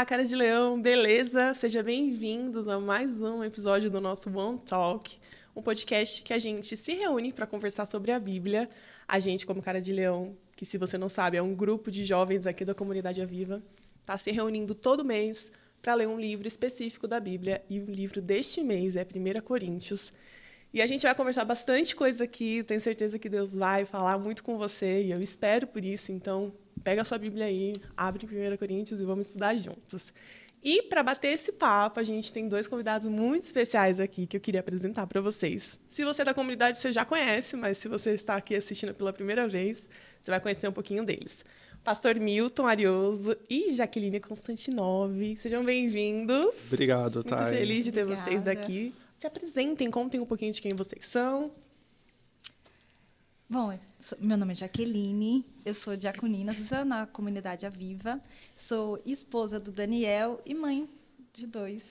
Cara de Leão, beleza? Sejam bem-vindos a mais um episódio do nosso One Talk, um podcast que a gente se reúne para conversar sobre a Bíblia. A gente, como Cara de Leão, que se você não sabe, é um grupo de jovens aqui da comunidade Aviva, está se reunindo todo mês para ler um livro específico da Bíblia, e o livro deste mês é 1 Coríntios. E a gente vai conversar bastante coisa aqui, tenho certeza que Deus vai falar muito com você, e eu espero por isso, então pega a sua Bíblia aí, abre 1 Coríntios e vamos estudar juntos. E para bater esse papo, a gente tem dois convidados muito especiais aqui que eu queria apresentar para vocês. Se você é da comunidade, você já conhece, mas se você está aqui assistindo pela primeira vez, você vai conhecer um pouquinho deles. Pastor Milton Arioso e Jaqueline Constantinov, sejam bem-vindos. Obrigado, Muito Thay. feliz de ter Obrigada. vocês aqui. Se apresentem, contem um pouquinho de quem vocês são. Bom, meu nome é Jaqueline, eu sou diaconina na comunidade Aviva, sou esposa do Daniel e mãe de dois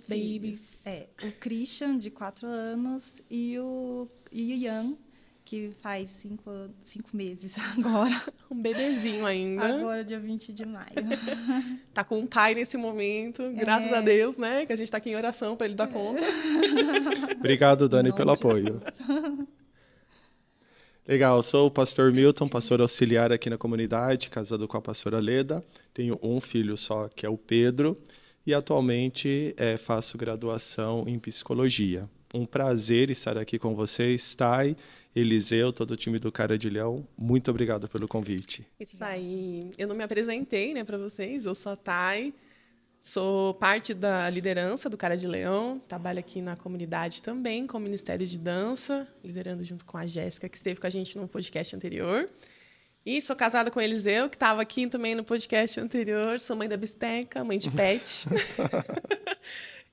Babies. o Christian, de 4 anos, e o Ian, que faz 5 meses agora. Um bebezinho ainda. Agora, dia 20 de maio. Tá com um pai nesse momento, graças a Deus, né? Que a gente tá aqui em oração para ele dar conta. Obrigado, Dani, Em nome pelo de apoio. Legal, sou o pastor Milton, pastor auxiliar aqui na comunidade, casado com a pastora Leda. Tenho um filho só, que é o Pedro, e atualmente faço graduação em psicologia. Um prazer estar aqui com vocês, Thay, Eliseu, todo o time do Cara de Leão. Muito obrigado pelo convite. Isso aí. Eu não me apresentei, né, para vocês. Eu sou a Thay, sou parte da liderança do Cara de Leão, trabalho aqui na comunidade também com o Ministério de Dança, liderando junto com a Jéssica, que esteve com a gente no podcast anterior. E sou casada com o Eliseu, que estava aqui também no podcast anterior. Sou mãe da Bisteca, mãe de pet.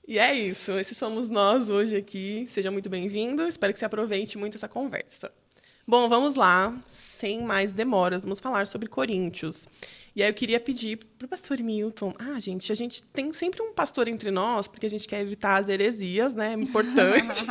E é isso, esses somos nós hoje aqui. Seja muito bem-vindo, espero que você aproveite muito essa conversa. Bom, vamos lá, sem mais demoras, vamos falar sobre Coríntios. E aí eu queria pedir para o pastor Milton... gente, a gente tem sempre um pastor entre nós, porque a gente quer evitar as heresias, né? É importante.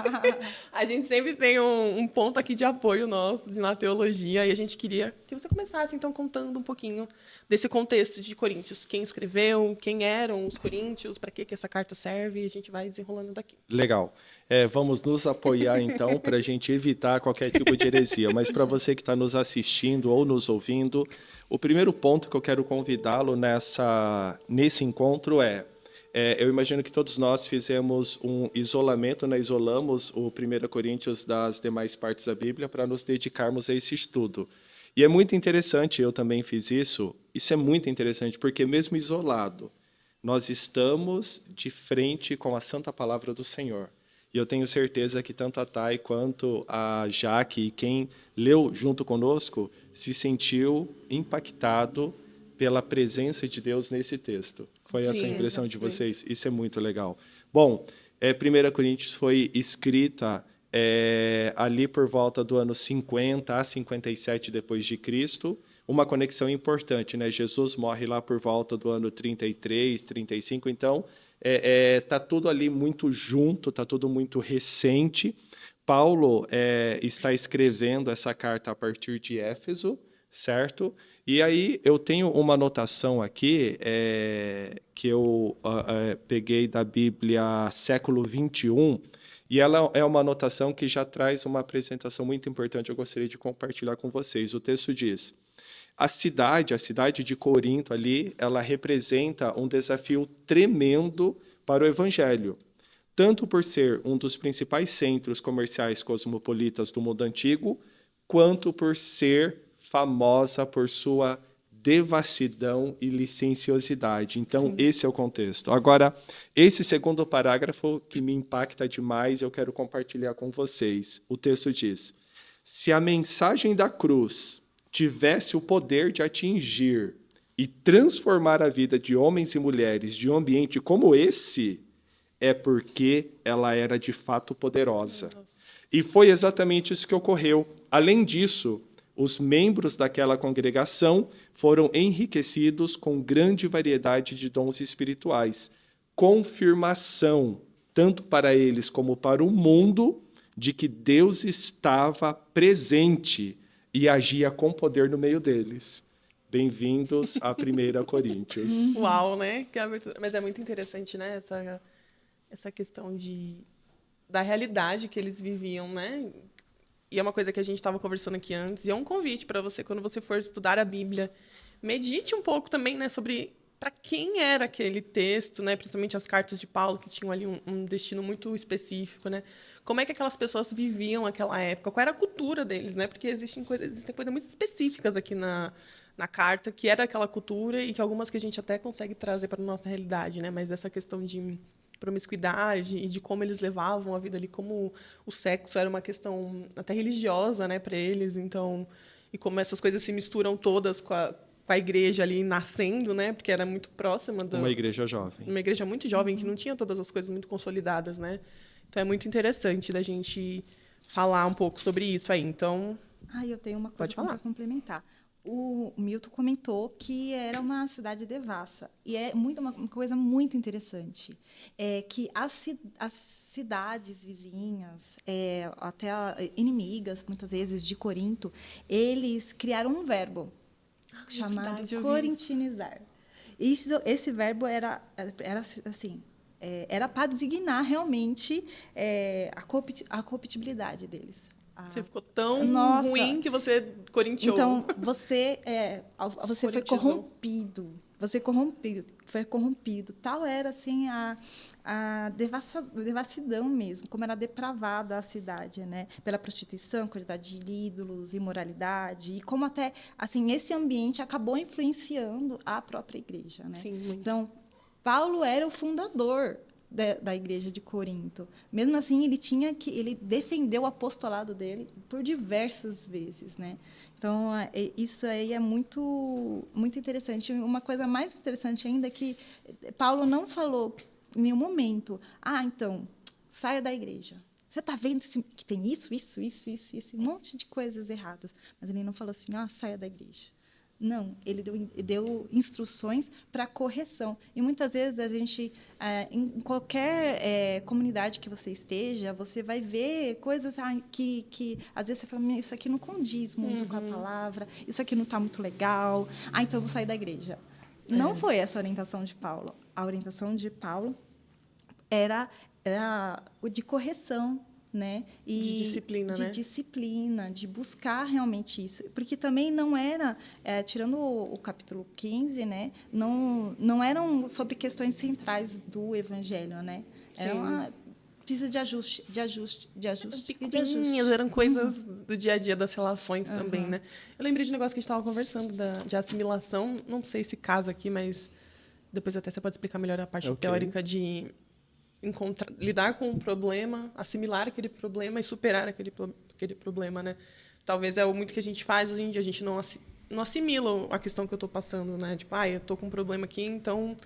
A gente sempre tem um ponto aqui de apoio nosso, na teologia, e a gente queria que você começasse, então, contando um pouquinho desse contexto de Coríntios. Quem escreveu, quem eram os coríntios, para que essa carta serve, e a gente vai desenrolando daqui. Legal. Vamos nos apoiar, então, para a gente evitar qualquer tipo de heresia. Mas para você que está nos assistindo ou nos ouvindo, o primeiro ponto que eu quero convidá-lo nesse encontro eu imagino que todos nós fizemos um isolamento, isolamos o 1 Coríntios das demais partes da Bíblia para nos dedicarmos a esse estudo. E é muito interessante, eu também fiz isso, é muito interessante, porque mesmo isolado, nós estamos de frente com a santa palavra do Senhor. E eu tenho certeza que tanto a Thay quanto a Jaque, e quem leu junto conosco, se sentiu impactado pela presença de Deus nesse texto. Foi essa a impressão de vocês? Isso é muito legal. Bom, 1 Coríntios foi escrita ali por volta do ano 50 a 57 depois de Cristo. Uma conexão importante, né? Jesus morre lá por volta do ano 33, 35, então tá tudo ali muito junto, tá tudo muito recente. Paulo está escrevendo essa carta a partir de Éfeso, certo? E aí eu tenho uma anotação aqui que eu peguei da Bíblia século 21, e ela é uma anotação que já traz uma apresentação muito importante, eu gostaria de compartilhar com vocês. O texto diz: a cidade de Corinto ali, ela representa um desafio tremendo para o evangelho, tanto por ser um dos principais centros comerciais cosmopolitas do mundo antigo, quanto por ser famosa por sua devassidão e licenciosidade. Então, Sim. Esse é o contexto. Agora, esse segundo parágrafo que me impacta demais, eu quero compartilhar com vocês. O texto diz: se a mensagem da cruz tivesse o poder de atingir e transformar a vida de homens e mulheres de um ambiente como esse, é porque ela era de fato poderosa. E foi exatamente isso que ocorreu. Além disso, os membros daquela congregação foram enriquecidos com grande variedade de dons espirituais. Confirmação, tanto para eles como para o mundo, de que Deus estava presente e agia com poder no meio deles. Bem-vindos à 1 Coríntios. Uau, né? Que abertura. Mas é muito interessante, né? Essa questão da realidade que eles viviam, né? E é uma coisa que a gente estava conversando aqui antes. E é um convite para você, quando você for estudar a Bíblia, medite um pouco também, né? Sobre para quem era aquele texto, né? Principalmente as cartas de Paulo, que tinham ali um destino muito específico, né? Como é que aquelas pessoas viviam aquela época? Qual era a cultura deles, né? Porque existem coisas muito específicas aqui na carta, que era aquela cultura e que algumas que a gente até consegue trazer para a nossa realidade, né? Mas essa questão de promiscuidade e de como eles levavam a vida ali, como o sexo era uma questão até religiosa, né, para eles, então, e como essas coisas se misturam todas com a igreja ali nascendo, né, porque era muito próxima Uma igreja jovem. Uma igreja muito jovem, que não tinha todas as coisas muito consolidadas, né? Então é muito interessante da gente falar um pouco sobre isso aí. Então, eu tenho uma coisa pode falar. para complementar. O Milton comentou que era uma cidade devassa. E é uma coisa muito interessante. É que as cidades vizinhas, até inimigas, muitas vezes, de Corinto, eles criaram um verbo chamado verdade, corintinizar. Esse verbo era assim, era para designar realmente a corruptibilidade deles. Você ficou tão Nossa. ruim que você corintiou. Então, você foi Politizou. corrompido. Foi corrompido. Tal era, assim, a devassidão mesmo, como era depravada a cidade, né? Pela prostituição, quantidade de ídolos, imoralidade, e como até, assim, esse ambiente acabou influenciando a própria igreja, né? Sim, muito. Então, Paulo era o fundador da igreja de Corinto. Mesmo assim, ele defendeu o apostolado dele por diversas vezes, né? Então, isso aí é muito muito interessante. Uma coisa mais interessante ainda é que Paulo não falou em nenhum momento: então, saia da igreja. Você está vendo que tem isso, um monte de coisas erradas. Mas ele não falou assim: saia da igreja. Não, ele deu instruções para correção. E muitas vezes a gente, em qualquer comunidade que você esteja, você vai ver coisas que às vezes você fala: isso aqui não condiz muito com a palavra, isso aqui não está muito legal, então eu vou sair da igreja. Não foi essa a orientação de Paulo. A orientação de Paulo era o de correção, né? E de disciplina, né? De disciplina, de buscar realmente isso. Porque também não era, tirando o capítulo 15, né? Não eram sobre questões centrais do evangelho, né? Precisa de ajuste. Pequenininhas, eram coisas do dia a dia das relações também, né? Eu lembrei de um negócio que a gente estava conversando de assimilação. Não sei se casa aqui, mas depois até você pode explicar melhor a parte teórica de lidar com um problema, assimilar aquele problema e superar aquele problema, né? Talvez é muito que a gente faz hoje em dia, a gente não assimila a questão que eu estou passando, né? Tipo, eu estou com um problema aqui, então,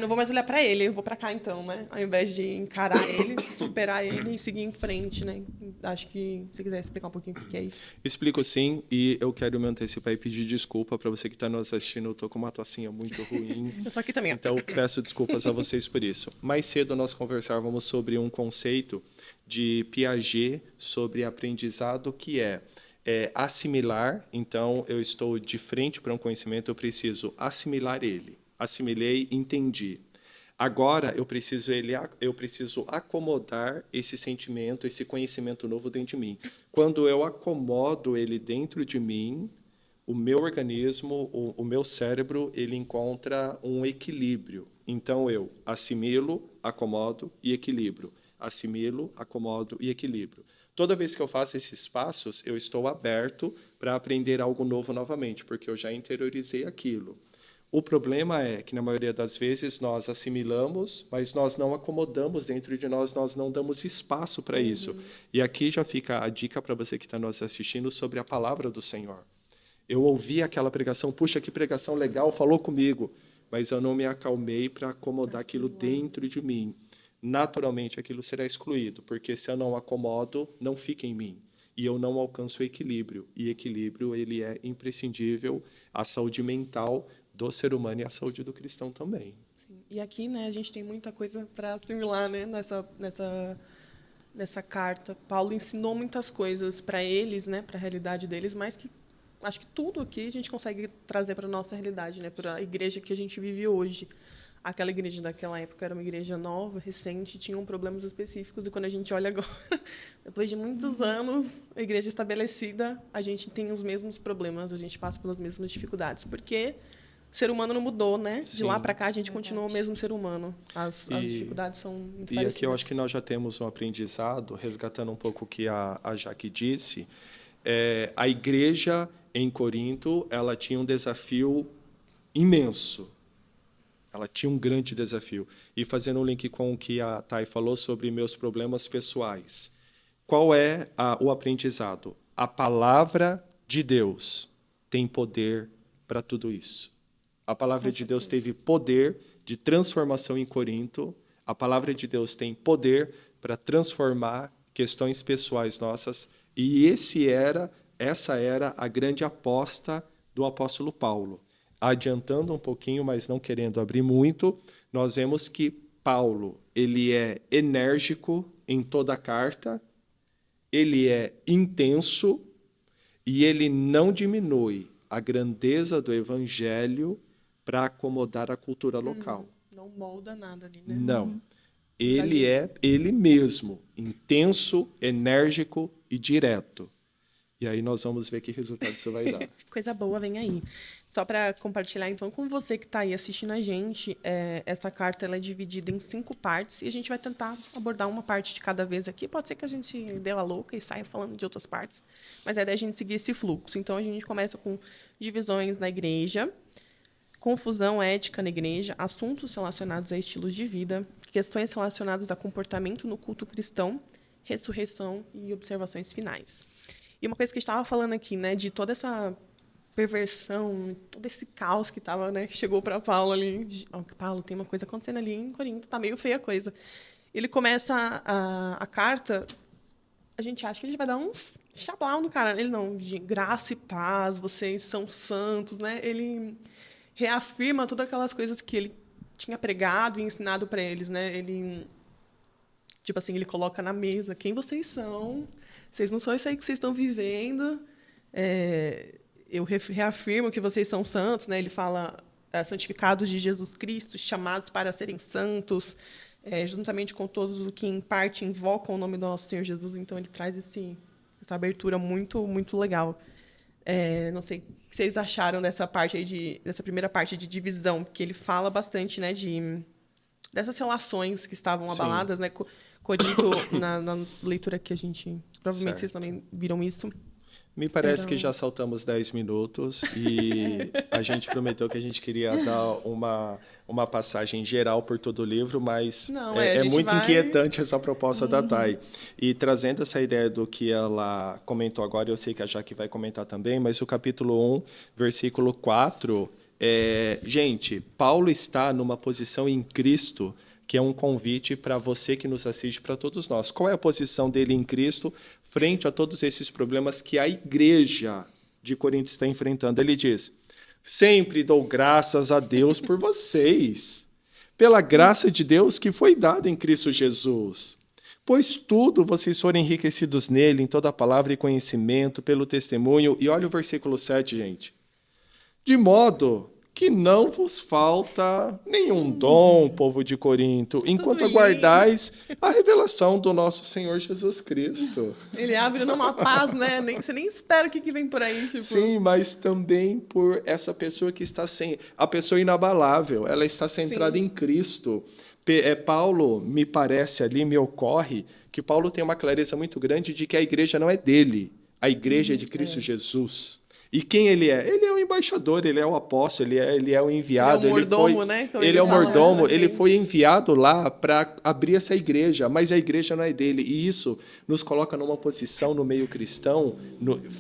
não vou mais olhar para ele, eu vou para cá então, né? Ao invés de encarar ele, superar ele e seguir em frente, né? Acho que se quiser explicar um pouquinho o que é isso. Explico sim, e eu quero me antecipar e pedir desculpa para você que está nos assistindo. Eu estou com uma tossinha muito ruim. Eu estou aqui também. Então, peço desculpas a vocês por isso. Mais cedo nós conversávamos sobre um conceito de Piaget sobre aprendizado que é assimilar. Então, eu estou de frente para um conhecimento, eu preciso assimilar ele. Assimilei, entendi. Agora, eu preciso acomodar esse sentimento, esse conhecimento novo dentro de mim. Quando eu acomodo ele dentro de mim, o meu organismo, o meu cérebro, ele encontra um equilíbrio. Então, eu assimilo, acomodo e equilibro. Assimilo, acomodo e equilíbrio. Toda vez que eu faço esses passos, eu estou aberto para aprender algo novo novamente, porque eu já interiorizei aquilo. O problema é que, na maioria das vezes, nós assimilamos, mas nós não acomodamos dentro de nós, nós não damos espaço para isso. E aqui já fica a dica para você que está nos assistindo sobre a palavra do Senhor. Eu ouvi aquela pregação, puxa, que pregação legal, falou comigo, mas eu não me acalmei para acomodar aquilo dentro de mim. Naturalmente, aquilo será excluído, porque se eu não acomodo, não fica em mim. E eu não alcanço o equilíbrio. E equilíbrio, ele é imprescindível à saúde mental do ser humano e à saúde do cristão também. Sim. E aqui, né, a gente tem muita coisa para assimilar, né, nessa carta. Paulo ensinou muitas coisas para eles, né, para a realidade deles, mas que acho que tudo aqui a gente consegue trazer para a nossa realidade, né? Para a igreja que a gente vive hoje. Aquela igreja daquela época era uma igreja nova, recente, tinham problemas específicos. E quando a gente olha agora, depois de muitos anos, a igreja estabelecida, a gente tem os mesmos problemas, a gente passa pelas mesmas dificuldades. Porque o ser humano não mudou, né? De Sim. lá para cá, a gente continua o mesmo ser humano. As dificuldades são muito parecidas. E aqui eu acho que nós já temos um aprendizado, resgatando um pouco o que a Jaque disse. A igreja em Corinto, ela tinha um desafio imenso. Ela tinha um grande desafio. E fazendo um link com o que a Thay falou sobre meus problemas pessoais. Qual é o aprendizado? A palavra de Deus tem poder para tudo isso. A palavra de Deus teve poder de transformação em Corinto. A palavra de Deus tem poder para transformar questões pessoais nossas. E essa era a grande aposta do apóstolo Paulo. Adiantando um pouquinho, mas não querendo abrir muito, nós vemos que Paulo, ele é enérgico em toda a carta, ele é intenso e ele não diminui a grandeza do evangelho para acomodar a cultura local. Não molda nada ali, né? Não. Ele é ele mesmo, intenso, enérgico e direto. E aí nós vamos ver que resultado isso vai dar. Coisa boa vem aí. Só para compartilhar, então, com você que está aí assistindo a gente, essa carta ela é dividida em 5 partes e a gente vai tentar abordar uma parte de cada vez aqui. Pode ser que a gente dê a louca e saia falando de outras partes, mas é da gente seguir esse fluxo. Então, a gente começa com divisões na igreja, confusão ética na igreja, assuntos relacionados a estilos de vida, questões relacionadas a comportamento no culto cristão, ressurreição e observações finais. E uma coisa que a gente estava falando aqui, né, de toda essa perversão, todo esse caos que tava, né, que chegou para Paulo ali. Paulo, tem uma coisa acontecendo ali em Corinto, tá meio feia a coisa. Ele começa a carta, a gente acha que ele vai dar uns chablau no cara. Ele não, de graça e paz, vocês são santos, né? Ele reafirma todas aquelas coisas que ele tinha pregado e ensinado para eles, né? Ele, tipo assim, ele coloca na mesa quem vocês são. Vocês não são isso aí que vocês estão vivendo. Eu reafirmo que vocês são santos, né? Ele fala santificados de Jesus Cristo, chamados para serem santos, juntamente com todos os que em parte invocam o nome do nosso Senhor Jesus. Então ele traz essa abertura muito, muito legal. Não sei o que vocês acharam dessa parte aí dessa primeira parte de divisão, porque ele fala bastante, né, dessas relações que estavam abaladas, né? Corinto, na leitura que a gente... Provavelmente vocês também viram isso. Me parece que já saltamos 10 minutos e a gente prometeu que a gente queria dar uma passagem geral por todo o livro, mas é muito inquietante essa proposta da Thay. E trazendo essa ideia do que ela comentou agora, eu sei que a Jaque vai comentar também, mas o capítulo 1, versículo 4, gente, Paulo está numa posição em Cristo que é um convite para você que nos assiste, para todos nós. Qual é a posição dele em Cristo frente a todos esses problemas que a igreja de Corinto está enfrentando? Ele diz, sempre dou graças a Deus por vocês, pela graça de Deus que foi dada em Cristo Jesus. Pois tudo vocês foram enriquecidos nele, em toda palavra e conhecimento, pelo testemunho. E olha o versículo 7, gente. De modo que não vos falta nenhum dom, povo de Corinto, enquanto aguardais a revelação do nosso Senhor Jesus Cristo. Ele abre numa paz, né? Você nem espera o que vem por aí. Tipo... Sim, mas também por essa pessoa que está a pessoa inabalável, ela está centrada em Cristo. Paulo, me parece ali, me ocorre, que Paulo tem uma clareza muito grande de que a igreja não é dele, a igreja é de Cristo Jesus. E quem ele é? Ele é o embaixador, ele é o apóstolo, ele é o enviado. Ele é o mordomo, né? Ele é o mordomo, ele foi enviado lá para abrir essa igreja, mas a igreja não é dele. E isso nos coloca numa posição no meio cristão,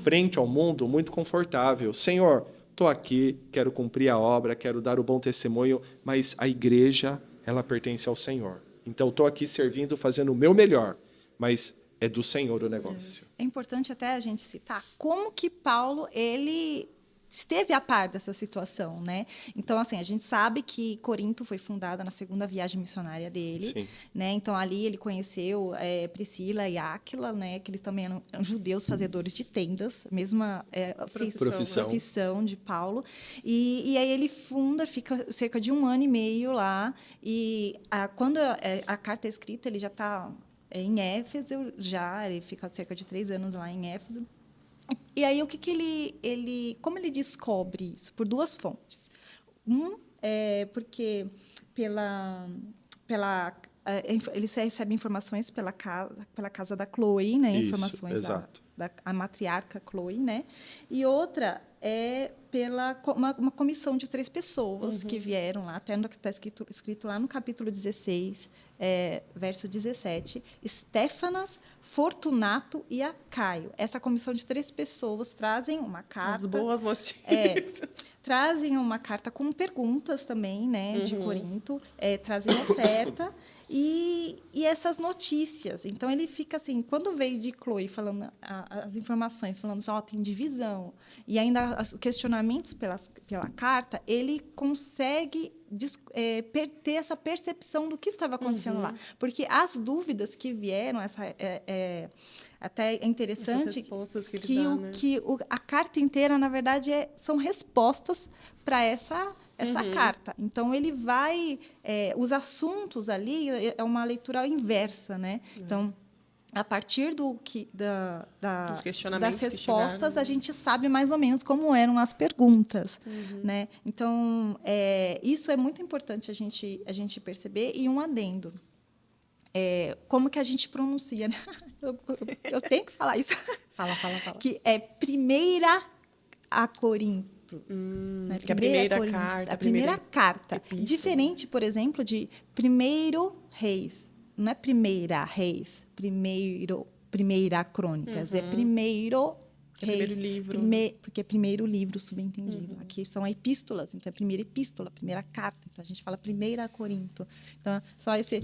frente ao mundo, muito confortável. Senhor, estou aqui, quero cumprir a obra, quero dar o bom testemunho, mas a igreja, ela pertence ao Senhor. Então, estou aqui servindo, fazendo o meu melhor, mas é do Senhor o negócio. É importante até a gente citar como que Paulo, ele esteve a par dessa situação, né? Então, assim, a gente sabe que Corinto foi fundada na segunda viagem missionária dele, Sim. né? Então, ali ele conheceu Priscila e Áquila, né? Que eles também eram judeus fazedores de tendas, mesma profissão de Paulo. E aí ele fica cerca de 1 ano e meio lá, e quando a carta é escrita, ele já está em Éfeso, ele fica cerca de 3 anos lá em Éfeso. E aí, como ele descobre isso? Por 2 fontes. Porque ele recebe informações pela casa da Chloe, né? Isso, informações exato. A matriarca Chloe, né? E outra é pela uma comissão de 3 pessoas que vieram lá, até está escrito lá no capítulo 16, verso 17, Estéfanas, Fortunato e Acaio. Essa comissão de 3 pessoas trazem uma carta... As boas notícias. Trazem uma carta com perguntas também, né, de Corinto, trazem oferta e essas notícias. Então, ele fica assim, quando veio de Chloe falando as informações, falando assim, tem divisão, e ainda os questionamentos pela carta, ele consegue ter essa percepção do que estava acontecendo lá. Porque as dúvidas que vieram, até é interessante que a carta inteira, na verdade, são respostas para essa carta. Então, ele vai... os assuntos ali é uma leitura inversa, né? Então, a partir das respostas, a gente sabe mais ou menos como eram as perguntas, né? Então, isso é muito importante a gente perceber. E um adendo. Como que a gente pronuncia, né? Eu tenho que falar isso. Fala. Que é 1 a Corinto. Né? Que é a primeira carta. Epístola. Diferente, por exemplo, de 1 Reis. Não é 1 Reis, 1 Crônicas. É 1 Reis. Primeiro livro. Porque é primeiro livro subentendido. Aqui são epístolas, então é primeira epístola, primeira carta. Então a gente fala 1 Corinto. Então, só esse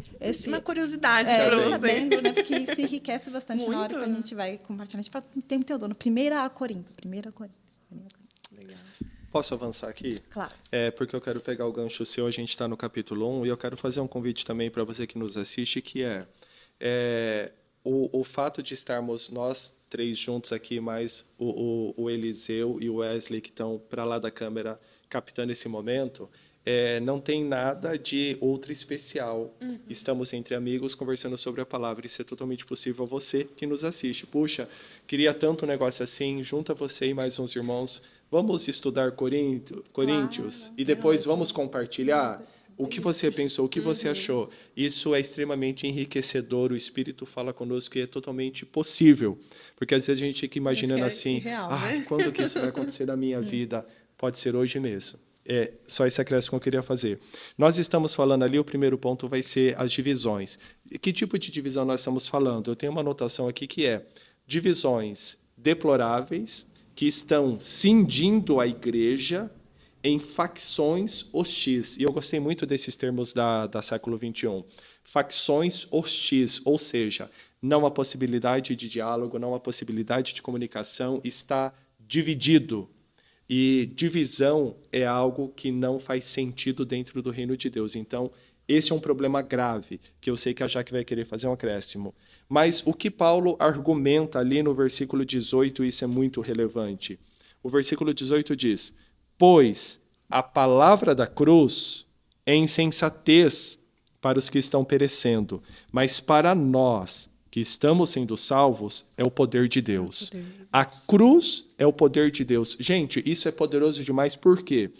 uma curiosidade para você. Sabendo, né? Porque isso enriquece bastante muito. Na hora que a gente vai compartilhar. A gente fala o tempo todo, 1 Corinto. Legal. Posso avançar aqui? Claro. Porque eu quero pegar o gancho seu, a gente está no capítulo 1, e eu quero fazer um convite também para você que nos assiste, que o fato de estarmos nós 3 juntos aqui, mais o Eliseu e o Wesley, que estão para lá da câmera captando esse momento, não tem nada de ultra especial. Estamos entre amigos conversando sobre a palavra. Isso é totalmente possível a você que nos assiste. Puxa, queria tanto um negócio assim, junta você e mais uns irmãos. Vamos estudar Coríntios e depois vamos compartilhar o que você pensou, o que você achou. Isso é extremamente enriquecedor. O Espírito fala conosco e é totalmente possível. Porque às vezes a gente fica imaginando assim, irreal, né? Quando que isso vai acontecer na minha vida? Pode ser hoje mesmo. Só esse acréscimo que eu queria fazer. Nós estamos falando ali, o primeiro ponto vai ser as divisões. Que tipo de divisão nós estamos falando? Eu tenho uma anotação aqui que é divisões deploráveis, que estão cindindo a igreja em facções hostis. E eu gostei muito desses termos da século XXI. Facções hostis, ou seja, não há possibilidade de diálogo, não há possibilidade de comunicação, está dividido. E divisão é algo que não faz sentido dentro do reino de Deus. Então, esse é um problema grave, que eu sei que a Jaque vai querer fazer um acréscimo. Mas o que Paulo argumenta ali no versículo 18, isso é muito relevante. O versículo 18 diz, pois a palavra da cruz é insensatez para os que estão perecendo, mas para nós que estamos sendo salvos é o poder de Deus. A cruz é o poder de Deus. Gente, isso é poderoso demais, por quê?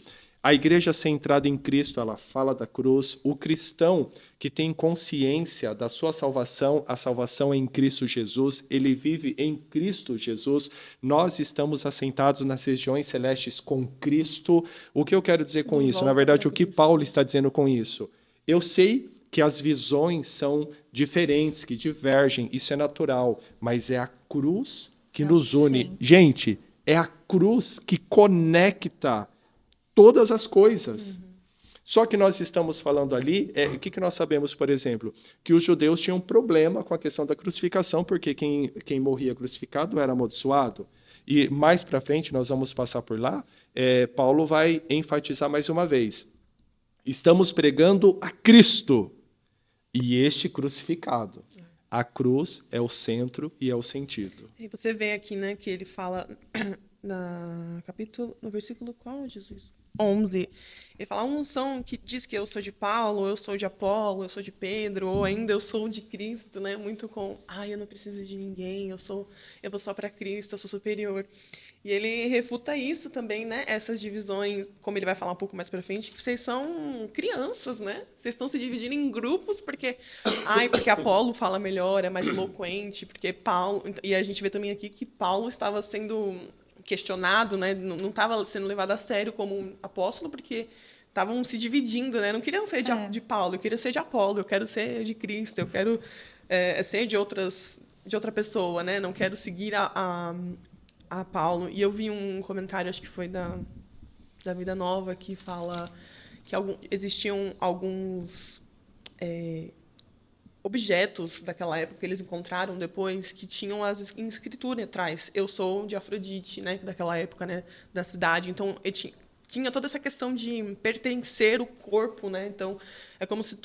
A igreja centrada em Cristo, ela fala da cruz. O cristão que tem consciência da sua salvação, a salvação é em Cristo Jesus, ele vive em Cristo Jesus. Nós estamos assentados nas regiões celestes com Cristo. O que eu quero dizer com isso? Na verdade, o que Paulo está dizendo com isso? Eu sei que as visões são diferentes, que divergem, isso é natural, mas é a cruz que nos une. Sim. Gente, é a cruz que conecta todas as coisas. Só que nós estamos falando ali, o que nós sabemos, por exemplo? Que os judeus tinham um problema com a questão da crucificação, porque quem morria crucificado era amaldiçoado. E mais para frente, nós vamos passar por lá, Paulo vai enfatizar mais uma vez. Estamos pregando a Cristo e este crucificado. A cruz é o centro e é o sentido. E você vê aqui, né, que ele fala no versículo qual, Jesus? 11. Ele fala, uns são que diz que eu sou de Paulo, eu sou de Apolo, eu sou de Pedro, ou ainda eu sou de Cristo, né? Muito com, eu não preciso de ninguém, eu vou só para Cristo, eu sou superior. E ele refuta isso também, né? Essas divisões, como ele vai falar um pouco mais para frente, que vocês são crianças, né? Vocês estão se dividindo em grupos porque Apolo fala melhor, é mais eloquente, porque Paulo, e a gente vê também aqui que Paulo estava sendo questionado, né? Não estava sendo levado a sério como um apóstolo, porque estavam se dividindo, né? Não queriam ser de Paulo, eu queria ser de Apolo, eu quero ser de Cristo, eu quero ser de outra pessoa, né? Não quero seguir a Paulo. E eu vi um comentário, acho que foi da Vida Nova, que fala que existiam alguns objetos daquela época que eles encontraram depois que tinham as escrituras atrás. Eu sou de Afrodite, né, daquela época, né, da cidade. Então, tinha toda essa questão de pertencer o corpo, né? Então, é como se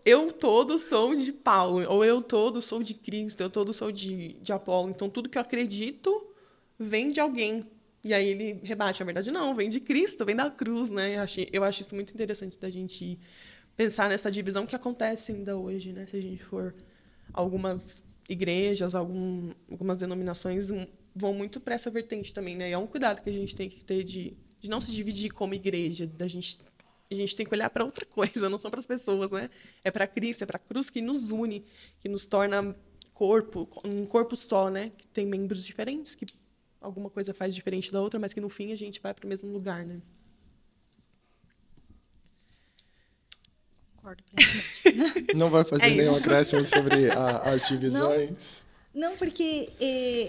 eu todo sou de Paulo, ou eu todo sou de Cristo, eu todo sou de Apolo. Então, tudo que eu acredito vem de alguém. E aí ele rebate, a verdade não, vem de Cristo, vem da cruz, né? Eu acho isso muito interessante da gente pensar nessa divisão que acontece ainda hoje, né? Se a gente for algumas igrejas, algumas denominações vão muito para essa vertente também, né? E é um cuidado que a gente tem que ter de não se dividir como igreja, a gente tem que olhar para outra coisa, não são para as pessoas, né? É para Cristo, é para a cruz que nos une, que nos torna um corpo só, né? Que tem membros diferentes, que alguma coisa faz diferente da outra, mas que no fim a gente vai para o mesmo lugar, né? Concordo plenamente. Não vai fazer nenhum acréscimo sobre as divisões? Não, porque,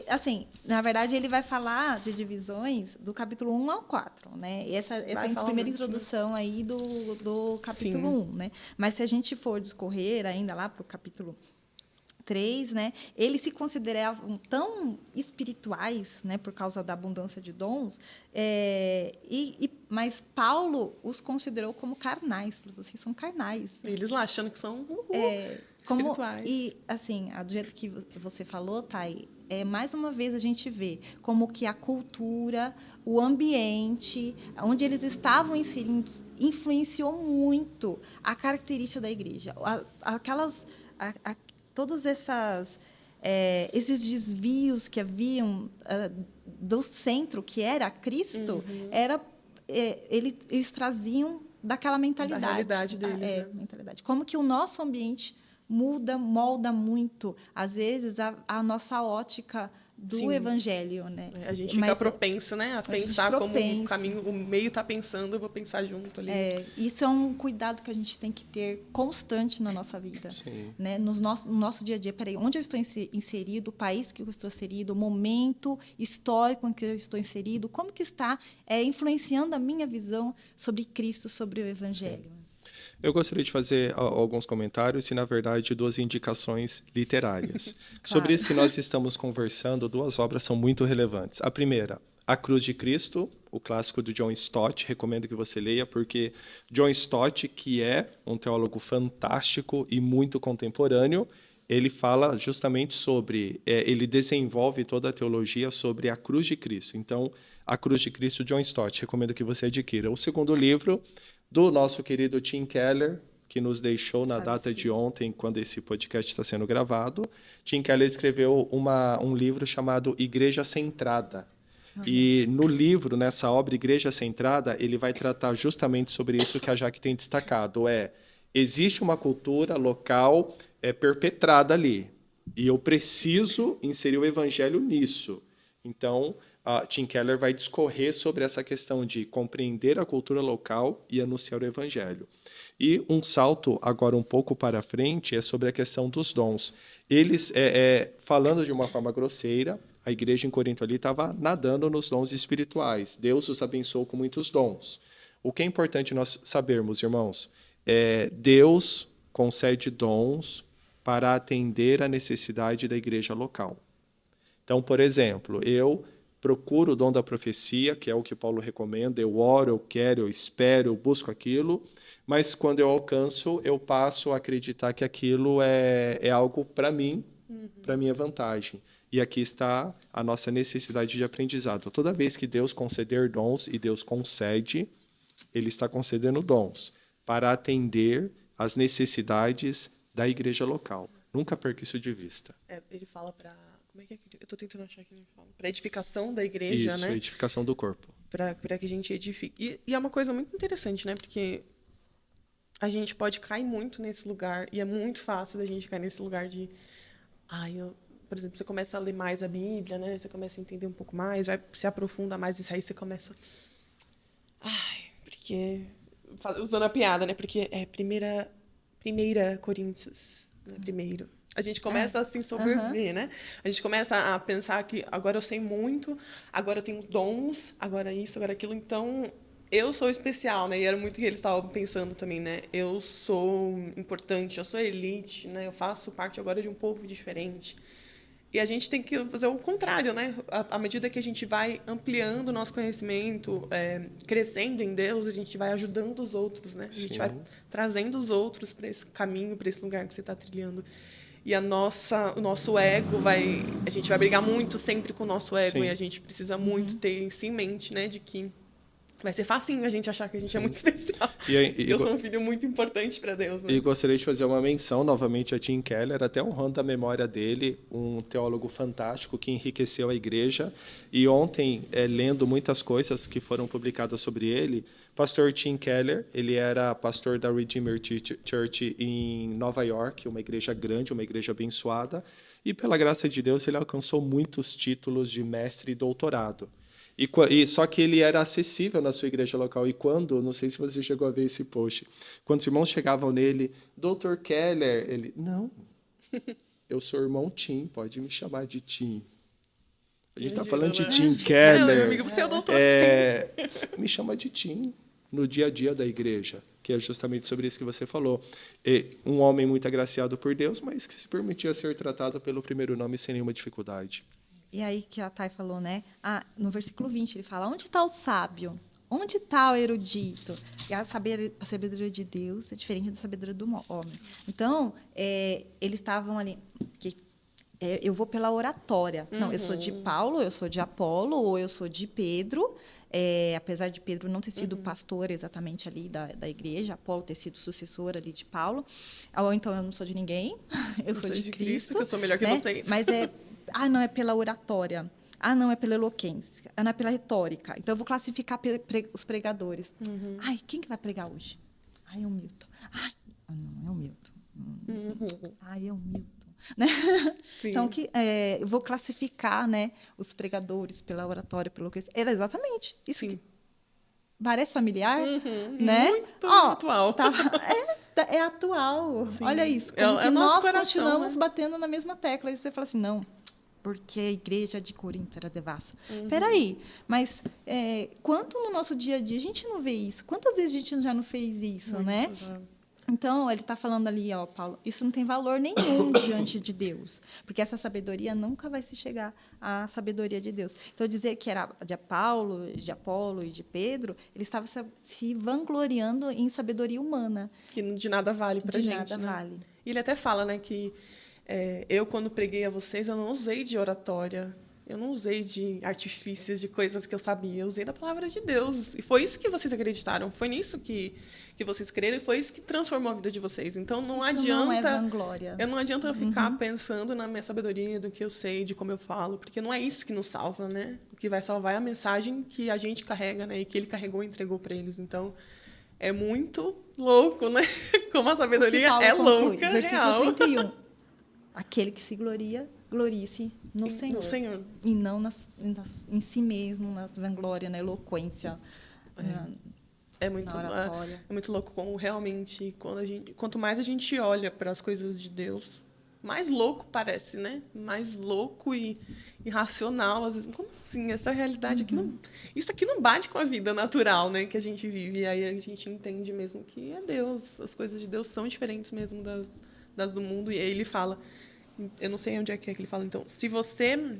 assim, na verdade, ele vai falar de divisões do capítulo 1 ao 4, né? Essa é a primeira introdução aí do capítulo 1, né? Mas se a gente for discorrer ainda lá para o capítulo 3, né? Eles se consideravam tão espirituais, né? Por causa da abundância de dons, mas Paulo os considerou como carnais. Falou, vocês são carnais. Eles lá achando que são espirituais. E, assim, do jeito que você falou, Thay, mais uma vez a gente vê como que a cultura, o ambiente, onde eles estavam inseridos, influenciou muito a característica da igreja. Todos esses desvios que haviam do centro, que era Cristo, eles traziam daquela mentalidade. Da realidade deles, né? Mentalidade. Como que o nosso ambiente molda muito, às vezes, a nossa ótica do evangelho, né? A gente fica propenso, né? A pensar como o meio está pensando, eu vou pensar junto ali. Isso é um cuidado que a gente tem que ter constante na nossa vida. Né? No nosso dia a dia. Peraí, onde eu estou inserido, o país que eu estou inserido, o momento histórico em que eu estou inserido, como que está influenciando a minha visão sobre Cristo, sobre o evangelho. Eu gostaria de fazer alguns comentários e, na verdade, 2 indicações literárias. Claro. Sobre isso que nós estamos conversando, 2 obras são muito relevantes. A primeira, A Cruz de Cristo, o clássico do John Stott. Recomendo que você leia, porque John Stott, que é um teólogo fantástico e muito contemporâneo, ele fala justamente sobre, ele desenvolve toda a teologia sobre a Cruz de Cristo. Então, A Cruz de Cristo, John Stott, recomendo que você adquira. O segundo livro, do nosso querido Tim Keller, que nos deixou na data de ontem, quando esse podcast está sendo gravado. Tim Keller escreveu um livro chamado Igreja Centrada. E no livro, nessa obra Igreja Centrada, ele vai tratar justamente sobre isso que a Jaque tem destacado. Existe uma cultura local perpetrada ali, e eu preciso inserir o evangelho nisso. Então, Tim Keller vai discorrer sobre essa questão de compreender a cultura local e anunciar o evangelho. E um salto agora um pouco para frente é sobre a questão dos dons. Eles, falando de uma forma grosseira, a igreja em Corinto ali estava nadando nos dons espirituais. Deus os abençoou com muitos dons. O que é importante nós sabermos, irmãos, Deus concede dons para atender a necessidade da igreja local. Então, por exemplo, eu procuro o dom da profecia, que é o que Paulo recomenda, eu oro, eu quero, eu espero, eu busco aquilo, mas quando eu alcanço, eu passo a acreditar que aquilo é algo para mim, para minha vantagem. E aqui está a nossa necessidade de aprendizado. Toda vez que Deus conceder dons, e Deus concede, Ele está concedendo dons para atender às necessidades da igreja local. Nunca perca isso de vista. Ele fala para... Como é que eu estou tentando achar que ele fala? Para edificação da igreja, Isso, né? edificação do corpo. Para que a gente edifique. E é uma coisa muito interessante, né? Porque a gente pode cair muito nesse lugar, e é muito fácil da gente cair nesse lugar de... Por exemplo, você começa a ler mais a Bíblia, né? Você começa a entender um pouco mais, vai se aprofunda mais, e aí você começa... porque... Usando a piada, né? Porque é primeira Coríntios, né? Primeiro. A gente começa a se sobrevir, né? A gente começa a pensar que agora eu sei muito, agora eu tenho dons, agora isso, agora aquilo. Então, eu sou especial, né? E era muito o que eles estavam pensando também, né? Eu sou importante, eu sou elite, né? Eu faço parte agora de um povo diferente. E a gente tem que fazer o contrário, né? À medida que a gente vai ampliando o nosso conhecimento, crescendo em Deus, a gente vai ajudando os outros, né? A gente vai trazendo os outros para esse caminho, para esse lugar que você está trilhando. E o nosso ego a gente vai brigar muito sempre com o nosso ego. Sim. E a gente precisa muito ter isso em mente, né? De que vai ser facinho a gente achar que a gente é muito especial. Eu sou um filho muito importante para Deus, né? E gostaria de fazer uma menção novamente a Tim Keller, até honrando a memória dele, um teólogo fantástico que enriqueceu a igreja. E ontem, lendo muitas coisas que foram publicadas sobre ele, pastor Tim Keller, ele era pastor da Redeemer Church em Nova York, uma igreja grande, uma igreja abençoada. E pela graça de Deus, ele alcançou muitos títulos de mestre e doutorado. E só que ele era acessível na sua igreja local. E quando, não sei se você chegou a ver esse post, quando os irmãos chegavam nele, Dr. Keller, ele, não, eu sou o irmão Tim, pode me chamar de Tim. A gente está falando de Tim Keller. Meu amigo, você é o doutor Tim. Me chama de Tim no dia a dia da igreja, que é justamente sobre isso que você falou. Um homem muito agraciado por Deus, mas que se permitia ser tratado pelo primeiro nome sem nenhuma dificuldade. E aí que a Thay falou, né? No versículo 20, ele fala, onde está o sábio? Onde está o erudito? E a sabedoria de Deus é diferente da sabedoria do homem. Então, eles estavam ali... eu vou pela oratória. Não, eu sou de Paulo, eu sou de Apolo, ou eu sou de Pedro. Apesar de Pedro não ter sido pastor exatamente ali da igreja, Apolo ter sido sucessor ali de Paulo. Ou então, eu não sou de ninguém, eu sou de Cristo. Que eu sou melhor que vocês. Mas não é pela oratória. Não é pela eloquência. Não é pela retórica. Então, eu vou classificar os pregadores. Quem que vai pregar hoje? É o Milton. Não, é o Milton. É o Milton. Né? Então, eu vou classificar, né, os pregadores pela oratória, pela eloquência. Exatamente. Isso. Sim. Parece familiar, né? Muito atual. É atual. Sim. Olha isso. Nós continuamos batendo na mesma tecla. E você fala assim, não, porque a igreja de Corinto era devassa. Peraí, mas quanto no nosso dia a dia a gente não vê isso? Quantas vezes a gente já não fez isso, né? Então, ele está falando ali, Paulo, isso não tem valor nenhum diante de Deus, porque essa sabedoria nunca vai se chegar à sabedoria de Deus. Então, dizer que era de Paulo, de Apolo e de Pedro, ele estava se vangloriando em sabedoria humana. Que de nada vale para a gente. De nada vale. E ele até fala, né, que eu, quando preguei a vocês, eu não usei de oratória, eu não usei de artifícios, de coisas que eu sabia. Eu usei da palavra de Deus. E foi isso que vocês acreditaram. Foi nisso que vocês creram. E foi isso que transformou a vida de vocês. Então, não adianta... Não é vanglória. Não adianta eu ficar pensando na minha sabedoria, do que eu sei, de como eu falo. Porque não é isso que nos salva, né? O que vai salvar é a mensagem que a gente carrega, né? E que ele carregou e entregou para eles. Então, é muito louco, né? Como a sabedoria é louca, versículo 31. Aquele que se glorie-se no Senhor. E não em si mesmo, na vanglória, na eloquência. É muito louco como realmente, quanto mais a gente olha para as coisas de Deus, mais louco parece, né? Mais louco e irracional. Às vezes, como assim? Essa realidade aqui não... Isso aqui não bate com a vida natural, né? Que a gente vive. E aí a gente entende mesmo que é Deus. As coisas de Deus são diferentes mesmo das do mundo. E aí ele fala... Eu não sei onde é que ele fala. Então, se você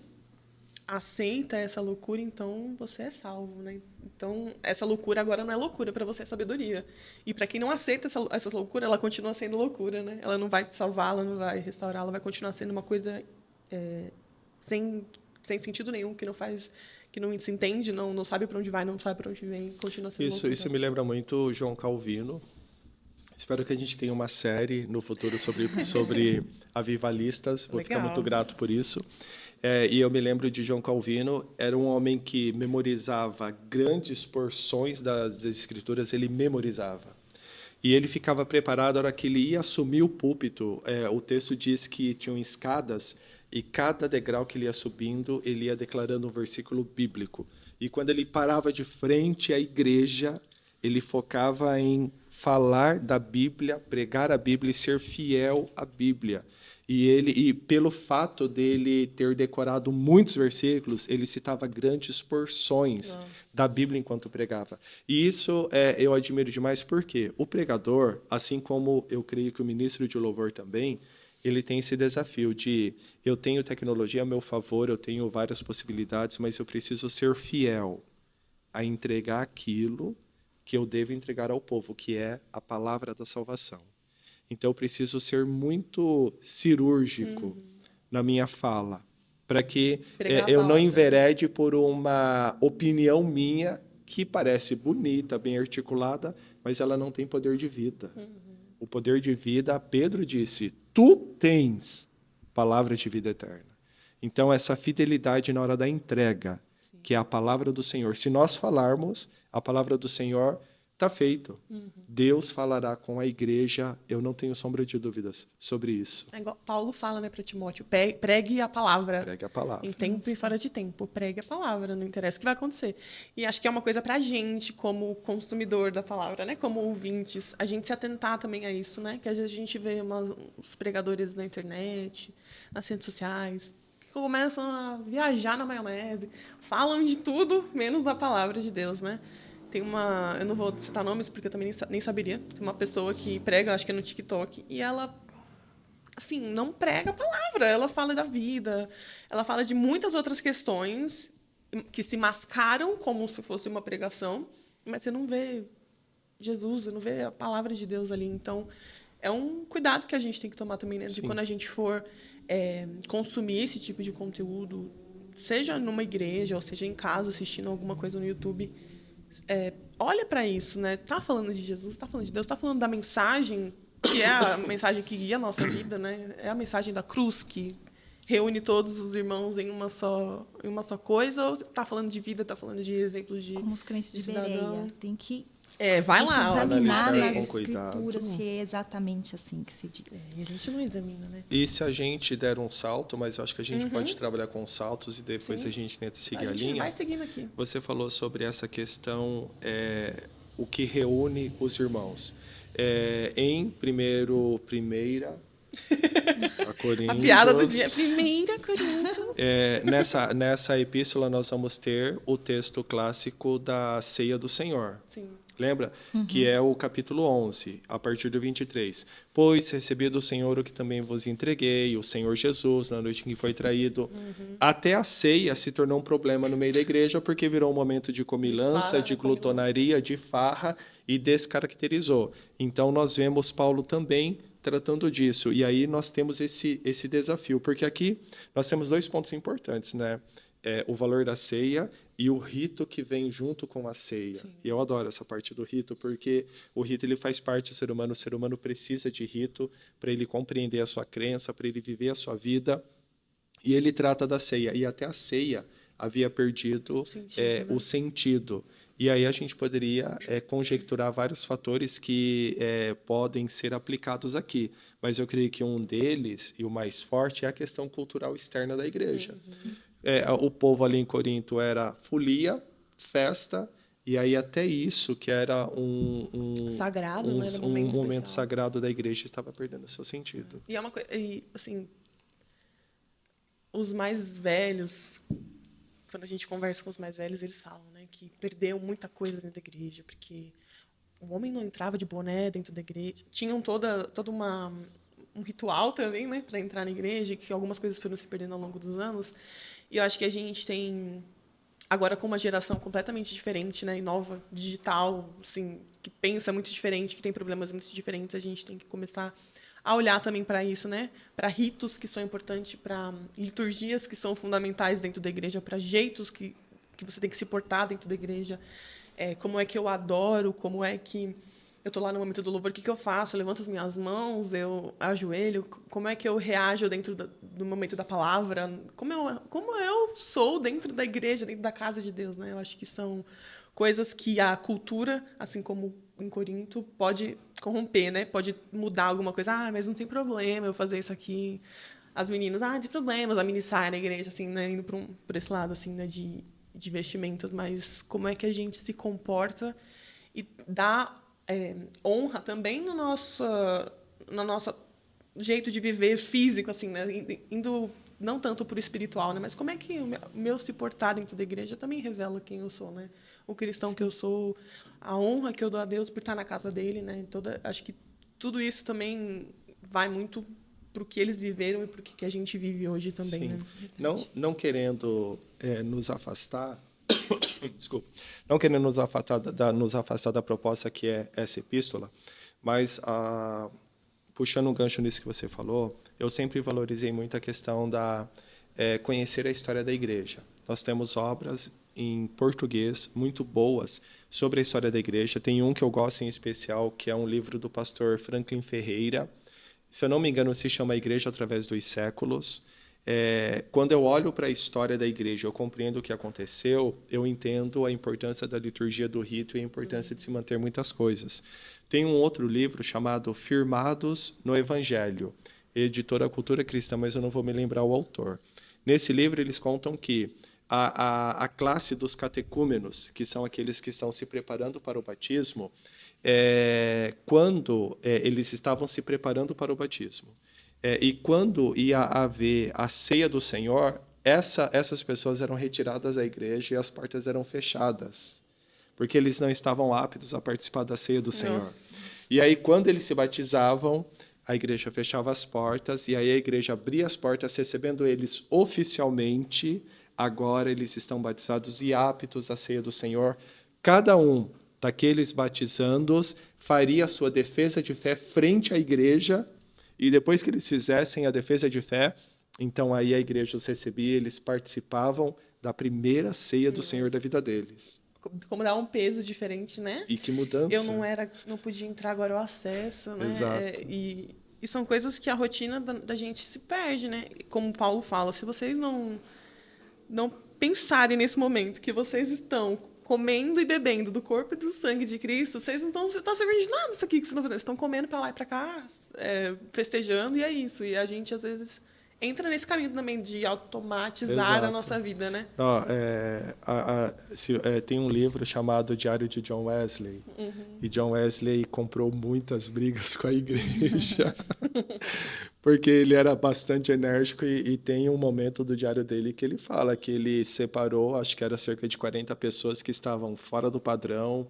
aceita essa loucura, então você é salvo, né? Então, essa loucura agora não é loucura, para você é sabedoria. E para quem não aceita essa loucura, ela continua sendo loucura, né? Ela não vai te salvar, ela não vai restaurar, ela vai continuar sendo uma coisa sem sentido nenhum, que não se entende, não sabe para onde vai, não sabe para onde vem, continua sendo loucura. Isso me lembra muito João Calvino. Espero que a gente tenha uma série no futuro sobre avivalistas. Vou ficar muito grato por isso. E eu me lembro de João Calvino, era um homem que memorizava grandes porções das escrituras, ele memorizava. E ele ficava preparado, na hora que ele ia assumir o púlpito, o texto diz que tinham escadas, e cada degrau que ele ia subindo, ele ia declarando um versículo bíblico. E quando ele parava de frente à igreja, ele focava em falar da Bíblia, pregar a Bíblia e ser fiel à Bíblia. E pelo fato dele ter decorado muitos versículos, ele citava grandes porções da Bíblia enquanto pregava. E isso eu admiro demais porque o pregador, assim como eu creio que o ministro de louvor também, ele tem esse desafio de eu tenho tecnologia a meu favor, eu tenho várias possibilidades, mas eu preciso ser fiel a entregar aquilo que eu devo entregar ao povo, que é a palavra da salvação. Então, eu preciso ser muito cirúrgico na minha fala, para que eu não enverede por uma opinião minha que parece bonita, bem articulada, mas ela não tem poder de vida. O poder de vida, Pedro disse, tu tens palavra de vida eterna. Então, essa fidelidade na hora da entrega, que é a palavra do Senhor. Se nós falarmos, a palavra do Senhor está feito. Deus falará com a igreja, eu não tenho sombra de dúvidas sobre isso. É igual Paulo fala, né, para Timóteo, pregue a palavra. Pregue a palavra. Em tempo e fora de tempo. Pregue a palavra, não interessa o que vai acontecer. E acho que é uma coisa para a gente, como consumidor da palavra, né, como ouvintes, a gente se atentar também a isso, né, que às vezes a gente vê os pregadores na internet, nas redes sociais, que começam a viajar na maionese, falam de tudo, menos da palavra de Deus, né? Tem eu não vou citar nomes porque eu também nem saberia. Tem uma pessoa que prega, acho que é no TikTok, e ela, assim, não prega a palavra. Ela fala da vida, ela fala de muitas outras questões que se mascaram como se fosse uma pregação, mas você não vê Jesus, você não vê a palavra de Deus ali. Então, é um cuidado que a gente tem que tomar também, né? De quando a gente for consumir esse tipo de conteúdo, seja numa igreja ou seja em casa assistindo alguma coisa no YouTube, olha para isso, né? Tá falando de Jesus, tá falando de Deus, tá falando da mensagem, que é a mensagem que guia a nossa vida, né? É a mensagem da cruz que reúne todos os irmãos em uma só coisa, ou tá falando de vida, tá falando de exemplos de como os crentes de Bereia, tem que vai lá, examinar analisar nas com cuidado. escrituras se é exatamente assim que se diz. E a gente não examina, né? E se a gente der um salto, mas eu acho que a gente pode trabalhar com saltos e depois a gente tenta seguir a linha. A gente vai seguindo aqui. Você falou sobre essa questão, o que reúne os irmãos. Em primeira a Coríntios, a piada do dia, 1 Coríntios. Nessa epístola nós vamos ter o texto clássico da Ceia do Senhor. Sim. Lembra? Que é o capítulo 11, a partir do 23. Pois recebi do Senhor o que também vos entreguei, o Senhor Jesus, na noite em que foi traído. Até a ceia se tornou um problema no meio da igreja, porque virou um momento de comilança, de glutonaria, de farra, e descaracterizou. Então, nós vemos Paulo também tratando disso. E aí nós temos esse desafio, porque aqui nós temos dois pontos importantes, né? O valor da ceia e o rito que vem junto com a ceia. Sim. E eu adoro essa parte do rito, porque o rito ele faz parte do ser humano. O ser humano precisa de rito para ele compreender a sua crença, para ele viver a sua vida. E ele trata da ceia. E até a ceia havia perdido o sentido. E aí a gente poderia conjecturar vários fatores que podem ser aplicados aqui. Mas eu creio que um deles, e o mais forte, é a questão cultural externa da igreja. O povo ali em Corinto era folia, festa E aí até isso, que era Sagrado, né? Era um um momento momento especial. sagrado da igreja, estava perdendo seu sentido. E é uma coisa, assim, os mais velhos, quando a gente conversa com os mais velhos, eles falam, né, que perdeu muita coisa dentro da igreja, porque o homem não entrava de boné dentro da igreja. Tinham um ritual também, né, para entrar na igreja, que algumas coisas foram se perdendo ao longo dos anos. E eu acho que a gente tem agora com uma geração completamente diferente, né, e nova, digital, assim, que pensa muito diferente, que tem problemas muito diferentes, a gente tem que começar a olhar também para isso, né, para ritos que são importantes, para liturgias que são fundamentais dentro da igreja, para jeitos que você tem que se portar dentro da igreja, como é que eu adoro, como é que eu estou lá no momento do louvor, o que eu faço? Eu levanto as minhas mãos, eu ajoelho, como é que eu reajo dentro do momento da palavra? Como eu sou dentro da igreja, dentro da casa de Deus, né? Eu acho que são coisas que a cultura, assim como em Corinto, pode corromper, né? Pode mudar alguma coisa. Ah, mas não tem problema eu fazer isso aqui. As meninas, não tem problemas, a mini saia na igreja, assim, né? Indo por esse lado, assim, né? De vestimentas, mas como é que a gente se comporta e dá honra também no nosso jeito de viver físico, assim, né? Indo não tanto para o espiritual, né? Mas como é que o meu se portar dentro da igreja também revela quem eu sou, né? O cristão que eu sou, a honra que eu dou a Deus por estar na casa dele, né? Acho que tudo isso também vai muito para o que eles viveram e para o que a gente vive hoje também, Sim. né? Não querendo nos afastar, desculpa, não querendo nos afastar da proposta que é essa epístola, mas puxando um gancho nisso que você falou, eu sempre valorizei muito a questão da conhecer a história da igreja. Nós temos obras em português muito boas sobre a história da igreja. Tem um que eu gosto em especial, que é um livro do pastor Franklin Ferreira. Se eu não me engano, se chama Igreja através dos Séculos. Quando eu olho para a história da igreja, eu compreendo o que aconteceu, eu entendo a importância da liturgia do rito e a importância de se manter muitas coisas. Tem um outro livro chamado Firmados no Evangelho, editora Cultura Cristã, mas eu não vou me lembrar o autor. Nesse livro, eles contam que a classe dos catecúmenos, que são aqueles que estão se preparando para o batismo, quando eles estavam se preparando para o batismo, e quando ia haver a ceia do Senhor, essas pessoas eram retiradas da igreja e as portas eram fechadas, porque eles não estavam aptos a participar da ceia do Senhor. Nossa. E aí, quando eles se batizavam, a igreja fechava as portas, e aí a igreja abria as portas, recebendo eles oficialmente. Agora eles estão batizados e aptos à ceia do Senhor. Cada um daqueles batizandos faria a sua defesa de fé frente à igreja, e depois que eles fizessem a defesa de fé, então aí a igreja os recebia, eles participavam da primeira ceia do Senhor da vida deles. Como dar um peso diferente, né? E que mudança. Eu não podia entrar, agora eu acesso, né? Exato. E são coisas que a rotina da gente se perde, né? Como o Paulo fala, se vocês não pensarem nesse momento que vocês estão comendo e bebendo do corpo e do sangue de Cristo, vocês não estão servindo de nada isso aqui que vocês estão fazendo. Vocês estão comendo para lá e para cá, festejando, e é isso. E a gente, às vezes, entra nesse caminho também de automatizar a nossa vida, né? Tem um livro chamado Diário de John Wesley, e John Wesley comprou muitas brigas com a igreja, porque ele era bastante enérgico, e tem um momento do diário dele que ele fala que ele separou, acho que era cerca de 40 pessoas que estavam fora do padrão,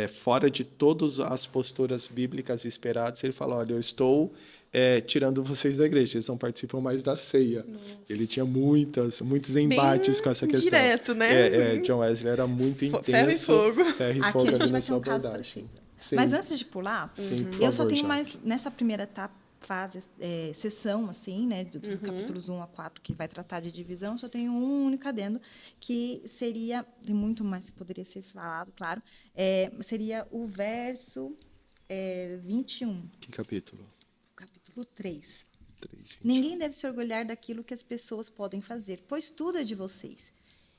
fora de todas as posturas bíblicas esperadas. Ele fala, olha, eu estou tirando vocês da igreja, eles não participam mais da ceia. Nossa. Ele tinha muitos embates com essa questão. Direto, né? John Wesley era muito intenso. Ferro e fogo. Ferro e Aqui fogo a gente vai ter nessa um caso abordagem. Mas antes de pular, eu só tenho mais, nessa primeira fase, sessão, assim, né, dos capítulos 1 a 4, que vai tratar de divisão, só tenho um único adendo, que seria, tem muito mais que poderia ser falado, claro, seria o verso 21. Que capítulo? Capítulo 3. 3, Ninguém deve se orgulhar daquilo que as pessoas podem fazer, pois tudo é de vocês.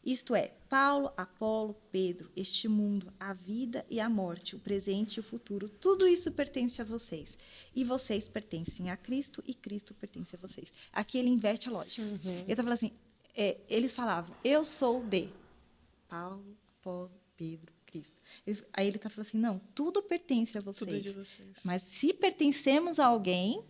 Isto é, Paulo, Apolo, Pedro, este mundo, a vida e a morte, o presente e o futuro, tudo isso pertence a vocês. E vocês pertencem a Cristo e Cristo pertence a vocês. Aqui ele inverte a lógica. Ele está falando assim, eles falavam, eu sou de Paulo, Apolo, Pedro, Cristo. Aí ele está falando assim, não, tudo pertence a vocês. Tudo de vocês. Mas se pertencemos a alguém,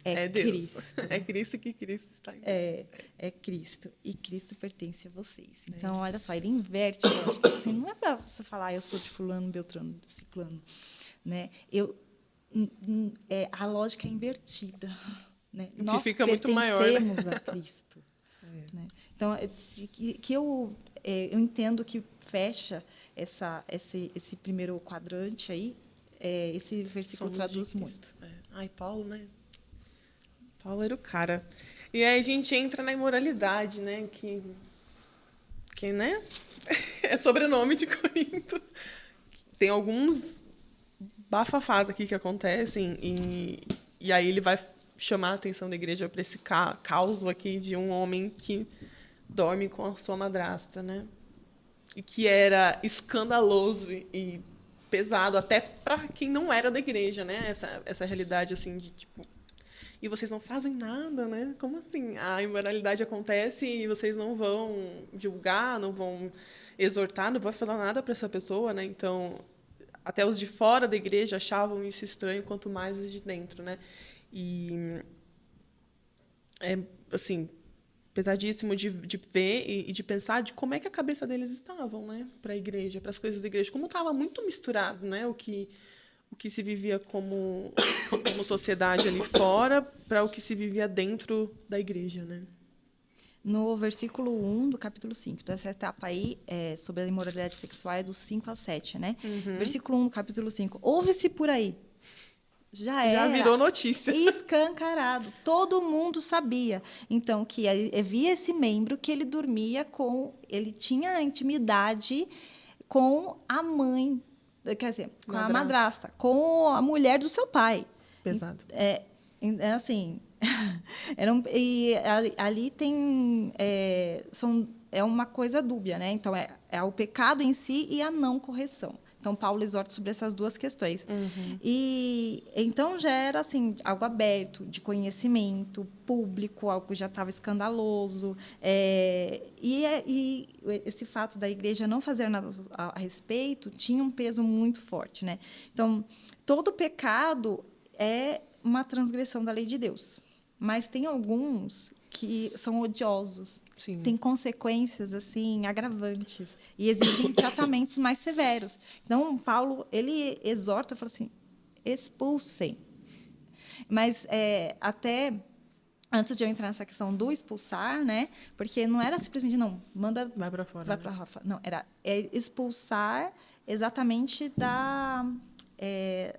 É Deus. Cristo. É Cristo que Cristo está em É Cristo. E Cristo pertence a vocês. Então, olha só, ele inverte a lógica. Assim, não é para você falar, eu sou de fulano, beltrano, ciclano. Né? A lógica é invertida. Né? Que Nós fica muito maior, né? pertencemos a Cristo. Né? Então, eu entendo que fecha esse primeiro quadrante aí, esse versículo Somos traduz de muito. Cristo. Ai, Paulo, né? Paulo era o cara. E aí a gente entra na imoralidade, né? Que né? É sobrenome de Corinto. Tem alguns bafafás aqui que acontecem e aí ele vai chamar a atenção da igreja para esse caos aqui de um homem que dorme com a sua madrasta, né? E que era escandaloso e pesado até para quem não era da igreja, né? Essa realidade assim de tipo, e vocês não fazem nada, né? Como assim? A imoralidade acontece e vocês não vão julgar, não vão exortar, não vão falar nada para essa pessoa, né? Então, até os de fora da igreja achavam isso estranho, quanto mais os de dentro, né? E é assim, pesadíssimo de ver e de pensar de como é que a cabeça deles estavam, né? Para a igreja, para as coisas da igreja, como estava muito misturado, né? O que se vivia como sociedade ali fora para o que se vivia dentro da igreja, né? No versículo 1 do capítulo 5, então essa etapa aí sobre a imoralidade sexual é do 5 a 7, né? Versículo 1 do capítulo 5. Ouve-se por aí. Já virou notícia. Escancarado. Todo mundo sabia. Então, que havia esse membro que ele dormia ele tinha intimidade com a mãe, quer dizer, com a madrasta, com a mulher do seu pai. Pesado. Assim, ali tem é uma coisa dúbia, né? Então é o pecado em si e a não correção. Então Paulo exorta sobre essas duas questões. E então já era assim algo aberto, de conhecimento público, algo que já estava escandaloso. E esse fato da igreja não fazer nada a respeito tinha um peso muito forte, né? Então todo pecado é uma transgressão da lei de Deus, mas tem alguns que são odiosos. Sim. Tem consequências assim agravantes e exigem tratamentos mais severos. Então Paulo ele exorta, fala assim, expulsem. Mas até antes de eu entrar nessa questão do expulsar, né? Porque não era simplesmente não manda vai para fora. Vai para fora. Não, era expulsar exatamente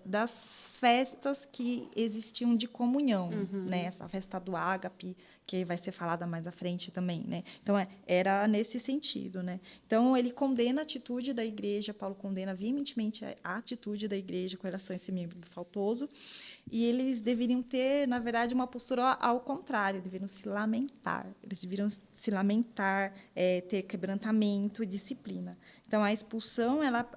das festas que existiam de comunhão, né? Essa festa do ágape, que vai ser falada mais à frente também, né? Então, era nesse sentido, né? Então, ele condena a atitude da igreja, Paulo condena veementemente a atitude da igreja com relação a esse membro faltoso, e eles deveriam ter, na verdade, uma postura ao contrário, deveriam se lamentar. Eles deveriam se lamentar, ter quebrantamento e disciplina. Então, a expulsão ela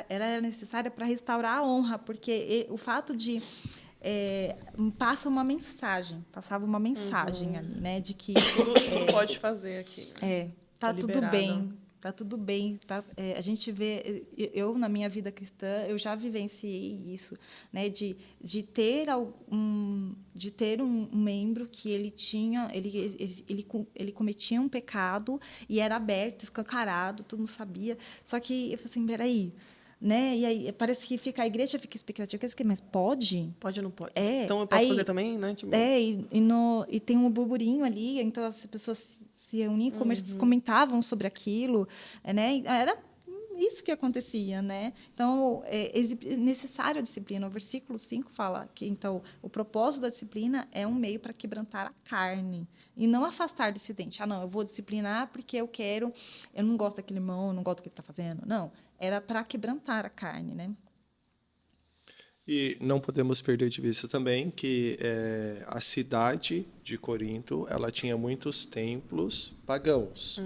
era necessária para restaurar a honra, porque o fato de passava uma mensagem ali, né, de que tudo pode fazer aqui. Tá tudo bem, tá tudo bem. A gente vê, eu na minha vida cristã, eu já vivenciei isso, né, de ter um membro que ele cometia um pecado e era aberto, escancarado, todo mundo sabia. Só que eu falei assim, peraí, né? E aí parece que a igreja fica expectativa, mas pode? Pode ou não pode? Então eu posso fazer também, né? Tipo... E tem um burburinho ali, então as pessoas se reuniam, comentavam sobre aquilo, né? Era isso que acontecia, né? Então, é necessário a disciplina. O versículo 5 fala que, então, o propósito da disciplina é um meio para quebrantar a carne e não afastar o dissidente. Não, eu vou disciplinar porque eu não gosto daquele irmão, eu não gosto do que ele está fazendo. Não, era para quebrantar a carne, né? E não podemos perder de vista também que a cidade de Corinto, ela tinha muitos templos pagãos.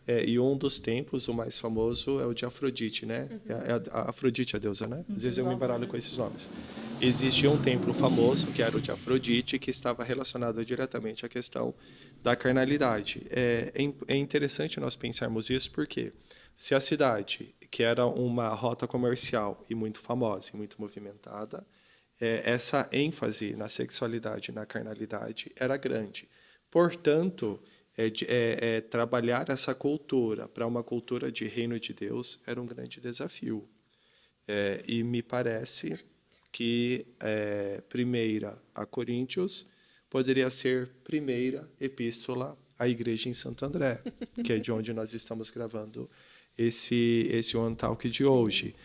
E um dos templos, o mais famoso, é o de Afrodite, né? A Afrodite é a deusa, né? Às vezes eu me embaralho com esses nomes. Existia um templo famoso, que era o de Afrodite, que estava relacionado diretamente à questão da carnalidade. É interessante nós pensarmos isso, porque Se a cidade, que era uma rota comercial e muito famosa e muito movimentada, essa ênfase na sexualidade e na carnalidade era grande. Portanto, trabalhar essa cultura para uma cultura de reino de Deus era um grande desafio. E me parece que primeira a Coríntios poderia ser primeira epístola à igreja em Santo André, que é de onde nós estamos gravando esse One Talk de hoje.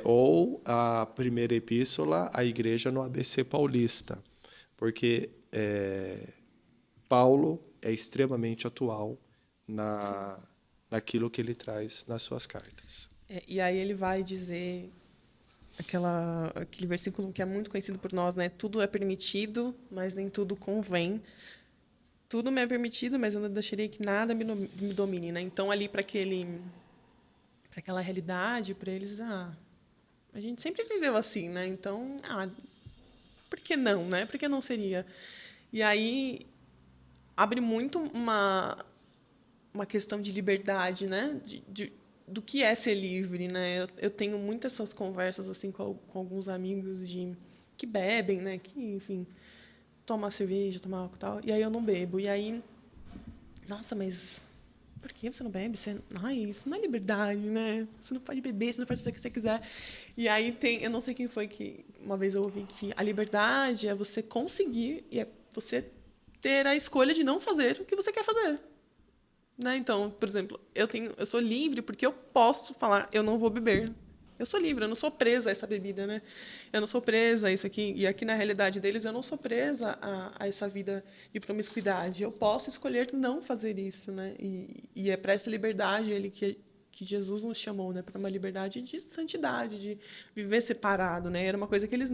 Ou a primeira epístola à igreja no ABC Paulista, porque Paulo é extremamente atual naquilo que ele traz nas suas cartas. E aí ele vai dizer aquele versículo que é muito conhecido por nós, né? Tudo é permitido, mas nem tudo convém. Tudo me é permitido, mas eu não deixaria que nada me domine, né? Então, ali para aquela realidade, para eles, a gente sempre viveu assim, né? Então, por que não, né? Por que não seria? E aí abre muito uma questão de liberdade, né? Do que é ser livre, né? Eu tenho muitas essas conversas assim com alguns amigos que bebem, né? Que, enfim, tomam cerveja, tomam álcool e tal. E aí eu não bebo. E aí, nossa, mas por que você não bebe? Isso não é liberdade, né? Você não pode beber, você não pode fazer o que você quiser. E aí eu não sei quem foi que uma vez eu ouvi que a liberdade é você conseguir e é você ter a escolha de não fazer o que você quer fazer. Né? Então, por exemplo, eu sou livre porque eu posso falar, eu não vou beber. Eu sou livre, eu não sou presa a essa bebida, né? Eu não sou presa a isso aqui. E aqui, na realidade deles, eu não sou presa a essa vida de promiscuidade. Eu posso escolher não fazer isso, né? E é para essa liberdade que Jesus nos chamou, né? Para uma liberdade de santidade, de viver separado, né? Era uma coisa que eles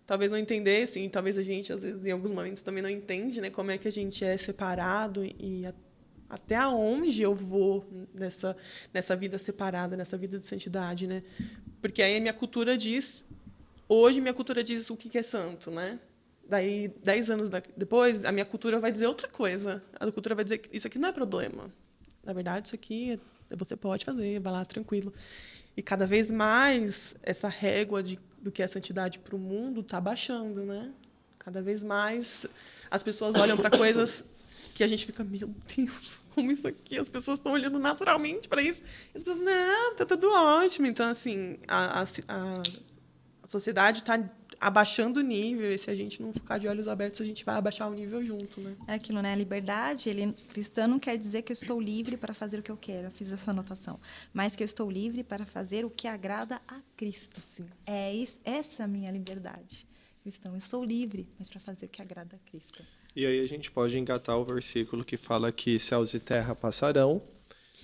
talvez não entendessem, e talvez a gente, às vezes, em alguns momentos, também não entende, né? Como é que a gente é separado e até onde eu vou nessa vida separada, nessa vida de santidade, né? Porque aí hoje minha cultura diz o que é santo, né? Daí, 10 anos depois, a minha cultura vai dizer outra coisa. A cultura vai dizer que isso aqui não é problema. Na verdade, isso aqui você pode fazer, vai lá tranquilo. E cada vez mais essa régua do que é santidade para o mundo está baixando, né? Cada vez mais as pessoas olham para coisas que a gente fica, meu Deus, como isso aqui? As pessoas estão olhando naturalmente para isso. E as pessoas, não, tá tudo ótimo. Então, assim, a sociedade está abaixando o nível, e se a gente não ficar de olhos abertos, a gente vai abaixar o nível junto, né? É aquilo, né? A liberdade, cristão não quer dizer que eu estou livre para fazer o que eu quero. Eu fiz essa anotação. Mas que eu estou livre para fazer o que agrada a Cristo. Sim. Essa é a minha liberdade. Cristão, eu sou livre, mas para fazer o que agrada a Cristo. E aí a gente pode engatar o versículo que fala que céus e terra passarão,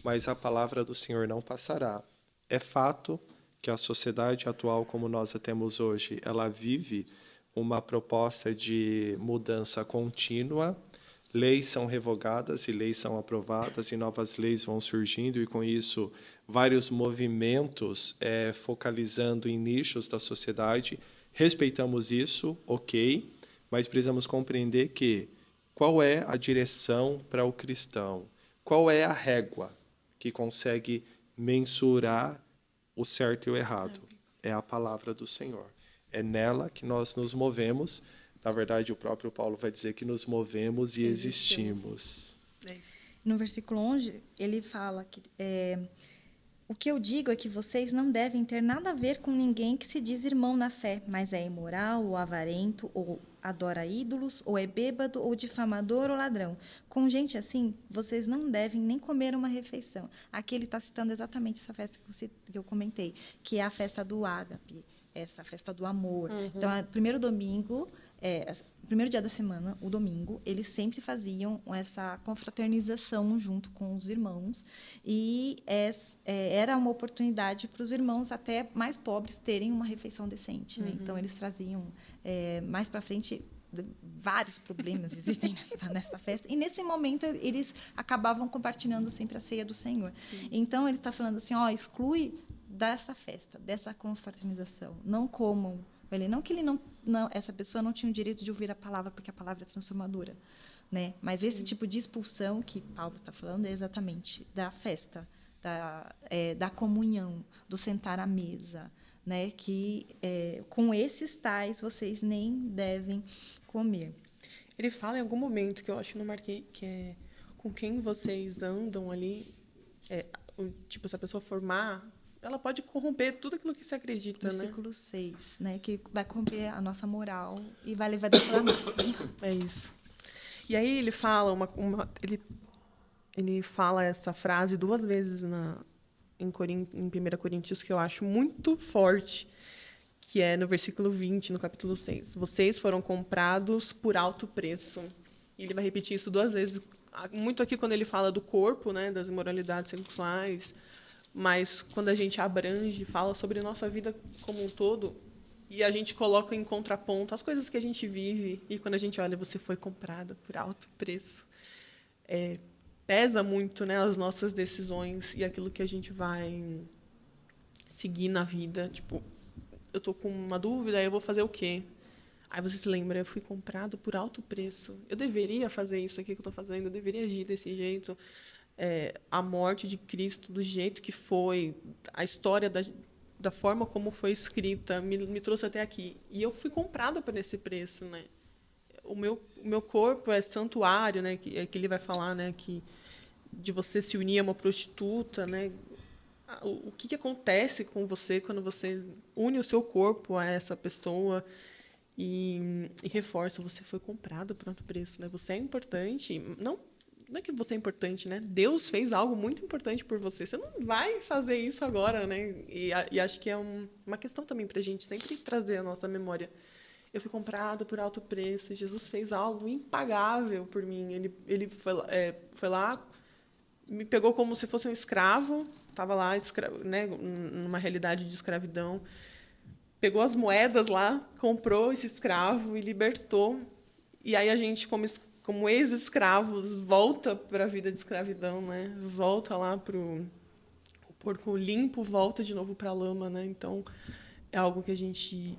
mas a palavra do Senhor não passará. É fato que a sociedade atual, como nós a temos hoje, ela vive uma proposta de mudança contínua. Leis são revogadas e leis são aprovadas e novas leis vão surgindo, e com isso vários movimentos focalizando em nichos da sociedade. Respeitamos isso, ok, mas precisamos compreender qual é a direção para o cristão, qual é a régua que consegue mensurar o certo e o errado. É a palavra do Senhor. É nela que nós nos movemos. Na verdade, o próprio Paulo vai dizer que nos movemos e existimos. É isso. No versículo 11, ele fala que o que eu digo é que vocês não devem ter nada a ver com ninguém que se diz irmão na fé, mas é imoral, ou avarento, ou adora ídolos, ou é bêbado, ou difamador, ou ladrão. Com gente assim, vocês não devem nem comer uma refeição. Aqui ele está citando exatamente essa festa que eu comentei, que é a festa do ágape, essa festa do amor. Uhum. Então, primeiro domingo, primeiro dia da semana, o domingo, eles sempre faziam essa confraternização junto com os irmãos, e era uma oportunidade para os irmãos até mais pobres terem uma refeição decente, né? Então eles traziam mais para frente. Vários problemas existem nessa festa, e nesse momento eles acabavam compartilhando sempre a ceia do Senhor. Então ele está falando assim, exclui dessa festa, dessa confraternização, não comam. Não que essa pessoa não tinha o direito de ouvir a palavra, porque a palavra é transformadora, né? Mas esse tipo de expulsão que Paulo está falando é exatamente da festa, da comunhão, do sentar à mesa, né? Que com esses tais vocês nem devem comer. Ele fala em algum momento, que eu acho que não marquei, que é com quem vocês andam ali, tipo, se a pessoa formar, ela pode corromper tudo aquilo que se acredita, né? Versículo 6, né? Que vai corromper a nossa moral e vai levar a declamação. É isso. E aí ele fala ele fala essa frase 2 vezes em 1 Coríntios, que eu acho muito forte, que é no versículo 20, no capítulo 6. Vocês foram comprados por alto preço. E ele vai repetir isso 2 vezes. Muito aqui quando ele fala do corpo, né, das imoralidades sexuais, mas quando a gente abrange, fala sobre a nossa vida como um todo, e a gente coloca em contraponto as coisas que a gente vive, e quando a gente olha, você foi comprado por alto preço. Pesa muito, né, as nossas decisões e aquilo que a gente vai seguir na vida. Tipo, eu tô com uma dúvida, aí eu vou fazer o quê? Aí você se lembra, eu fui comprado por alto preço. Eu deveria fazer isso aqui que eu estou fazendo, eu deveria agir desse jeito. A morte de Cristo, do jeito que foi, a história da forma como foi escrita, me trouxe até aqui. E eu fui comprada por esse preço, né? O meu corpo é santuário, né? Que ele vai falar, né? Que de você se unir a uma prostituta, né? O que acontece com você quando você une o seu corpo a essa pessoa e reforça, você foi comprado por alto preço, né? Você é importante, não é que você é importante, né? Deus fez algo muito importante por você. Você não vai fazer isso agora, né? E acho que é uma questão também para a gente sempre trazer a nossa memória. Eu fui comprado por alto preço. Jesus fez algo impagável por mim. Ele foi lá, me pegou como se fosse um escravo. Estava lá, né, numa realidade de escravidão. Pegou as moedas lá, comprou esse escravo e libertou. E aí a gente, como ex-escravos, volta para a vida de escravidão, né? Volta lá para o porco limpo, volta de novo para a lama, né? Então, é algo que a gente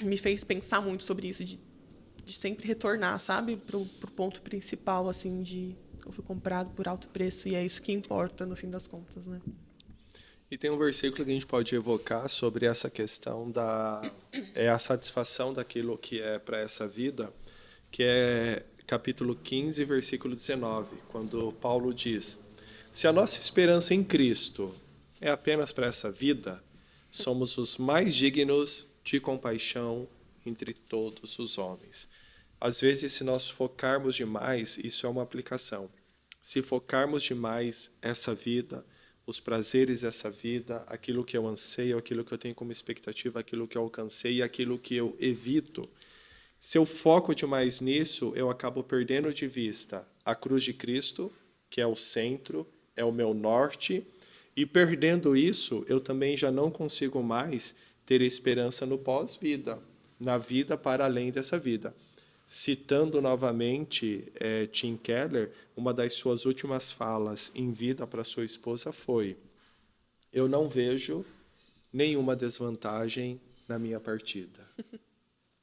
me fez pensar muito sobre isso, de sempre retornar, sabe? Pro ponto principal, assim, eu fui comprado por alto preço e é isso que importa no fim das contas, né? E tem um versículo que a gente pode evocar sobre essa questão a satisfação daquilo que é para essa vida, que é capítulo 15, versículo 19, quando Paulo diz: se a nossa esperança em Cristo é apenas para essa vida, somos os mais dignos de compaixão entre todos os homens. Às vezes, se nós focarmos demais, isso é uma aplicação. Se focarmos demais essa vida, os prazeres dessa vida, aquilo que eu anseio, aquilo que eu tenho como expectativa, aquilo que eu alcancei e aquilo que eu evito, se eu foco demais nisso, eu acabo perdendo de vista a cruz de Cristo, que é o centro, é o meu norte, e perdendo isso, eu também já não consigo mais ter esperança no pós-vida, na vida para além dessa vida. Citando novamente Tim Keller, uma das suas últimas falas em vida para sua esposa foi: eu não vejo nenhuma desvantagem na minha partida.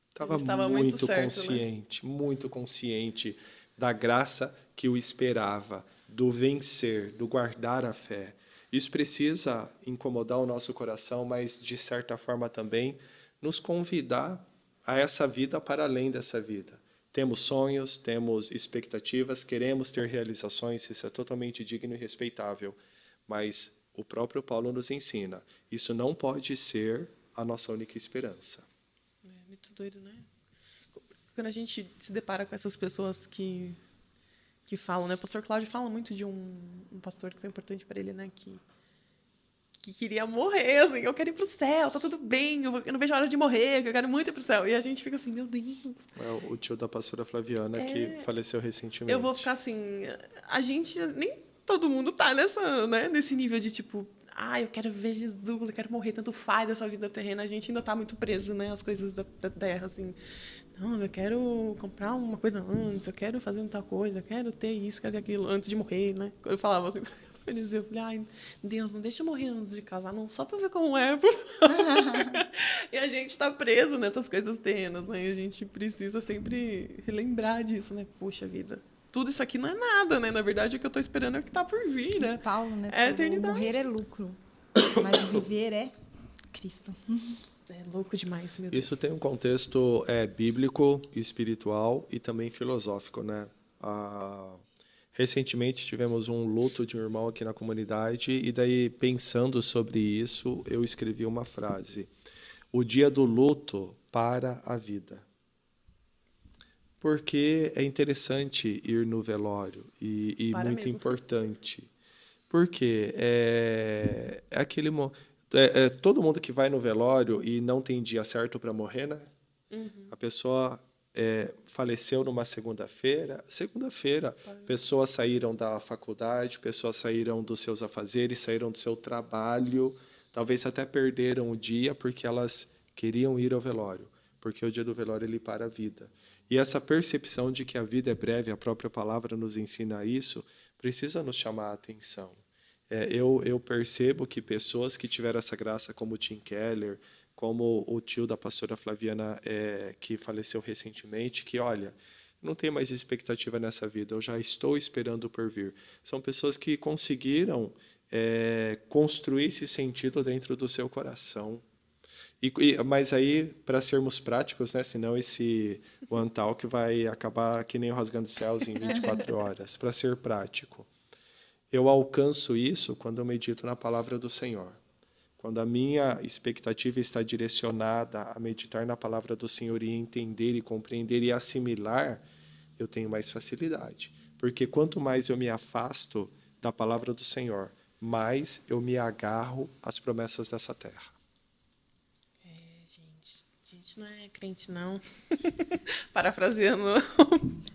Estava muito certo, consciente, né? Muito consciente da graça que o esperava, do vencer, do guardar a fé. Isso precisa incomodar o nosso coração, mas, de certa forma, também nos convidar a essa vida para além dessa vida. Temos sonhos, temos expectativas, queremos ter realizações, isso é totalmente digno e respeitável. Mas o próprio Paulo nos ensina, isso não pode ser a nossa única esperança. É muito doido, né? Quando a gente se depara com essas pessoas que falam, né? O pastor Cláudio fala muito de um pastor que foi importante para ele, né? Que queria morrer, assim, eu quero ir pro céu, tá tudo bem, eu não vejo a hora de morrer, eu quero muito ir pro céu. E a gente fica assim, meu Deus. É o tio da pastora Flaviana que faleceu recentemente. Eu vou ficar assim, a gente, nem todo mundo tá nesse nível de tipo, eu quero ver Jesus, eu quero morrer, tanto faz dessa vida terrena. A gente ainda tá muito preso, né, às coisas da terra, assim. Não, eu quero comprar uma coisa antes, eu quero fazer tal coisa, eu quero ter isso, quero ter aquilo, antes de morrer, né? Eu falava assim, eu falei, Deus, não deixa eu morrer antes de casar, não, só pra ver como é. E a gente tá preso nessas coisas terrenas, né? E a gente precisa sempre relembrar disso, né? Poxa vida, tudo isso aqui não é nada, né? Na verdade, o que eu estou esperando é o que está por vir, né? Paulo, né? É a falou, eternidade. morrer é lucro, mas viver é Cristo. É louco demais, meu Deus. Isso tem um contexto bíblico, espiritual e também filosófico, né? Recentemente tivemos um luto de um irmão aqui na comunidade e daí, pensando sobre isso, eu escrevi uma frase. O dia do luto para a vida. Porque é interessante ir no velório e Para muito mesmo. importante. Porque é aquele todo mundo que vai no velório e não tem dia certo para morrer, né? A pessoa faleceu numa segunda-feira. Pessoas saíram da faculdade, pessoas saíram dos seus afazeres, saíram do seu trabalho, talvez até perderam o dia porque elas queriam ir ao velório, porque o dia do velório ele para a vida. E essa percepção de que a vida é breve, a própria palavra nos ensina isso, precisa nos chamar a atenção. Eu percebo que pessoas que tiveram essa graça, como o Tim Keller, como o tio da pastora Flaviana, que faleceu recentemente, que, olha, não tenho mais expectativa nessa vida, eu já estou esperando por vir. São pessoas que conseguiram construir esse sentido dentro do seu coração. Mas aí, para sermos práticos, né, senão esse One Talk vai acabar que nem o Rasgando Céus em 24 horas. Para ser prático, eu alcanço isso quando eu medito na palavra do Senhor. Quando a minha expectativa está direcionada a meditar na palavra do Senhor e entender e compreender e assimilar, eu tenho mais facilidade. Porque quanto mais eu me afasto da palavra do Senhor, mais eu me agarro às promessas dessa terra. Gente não é crente, não. Parafraseando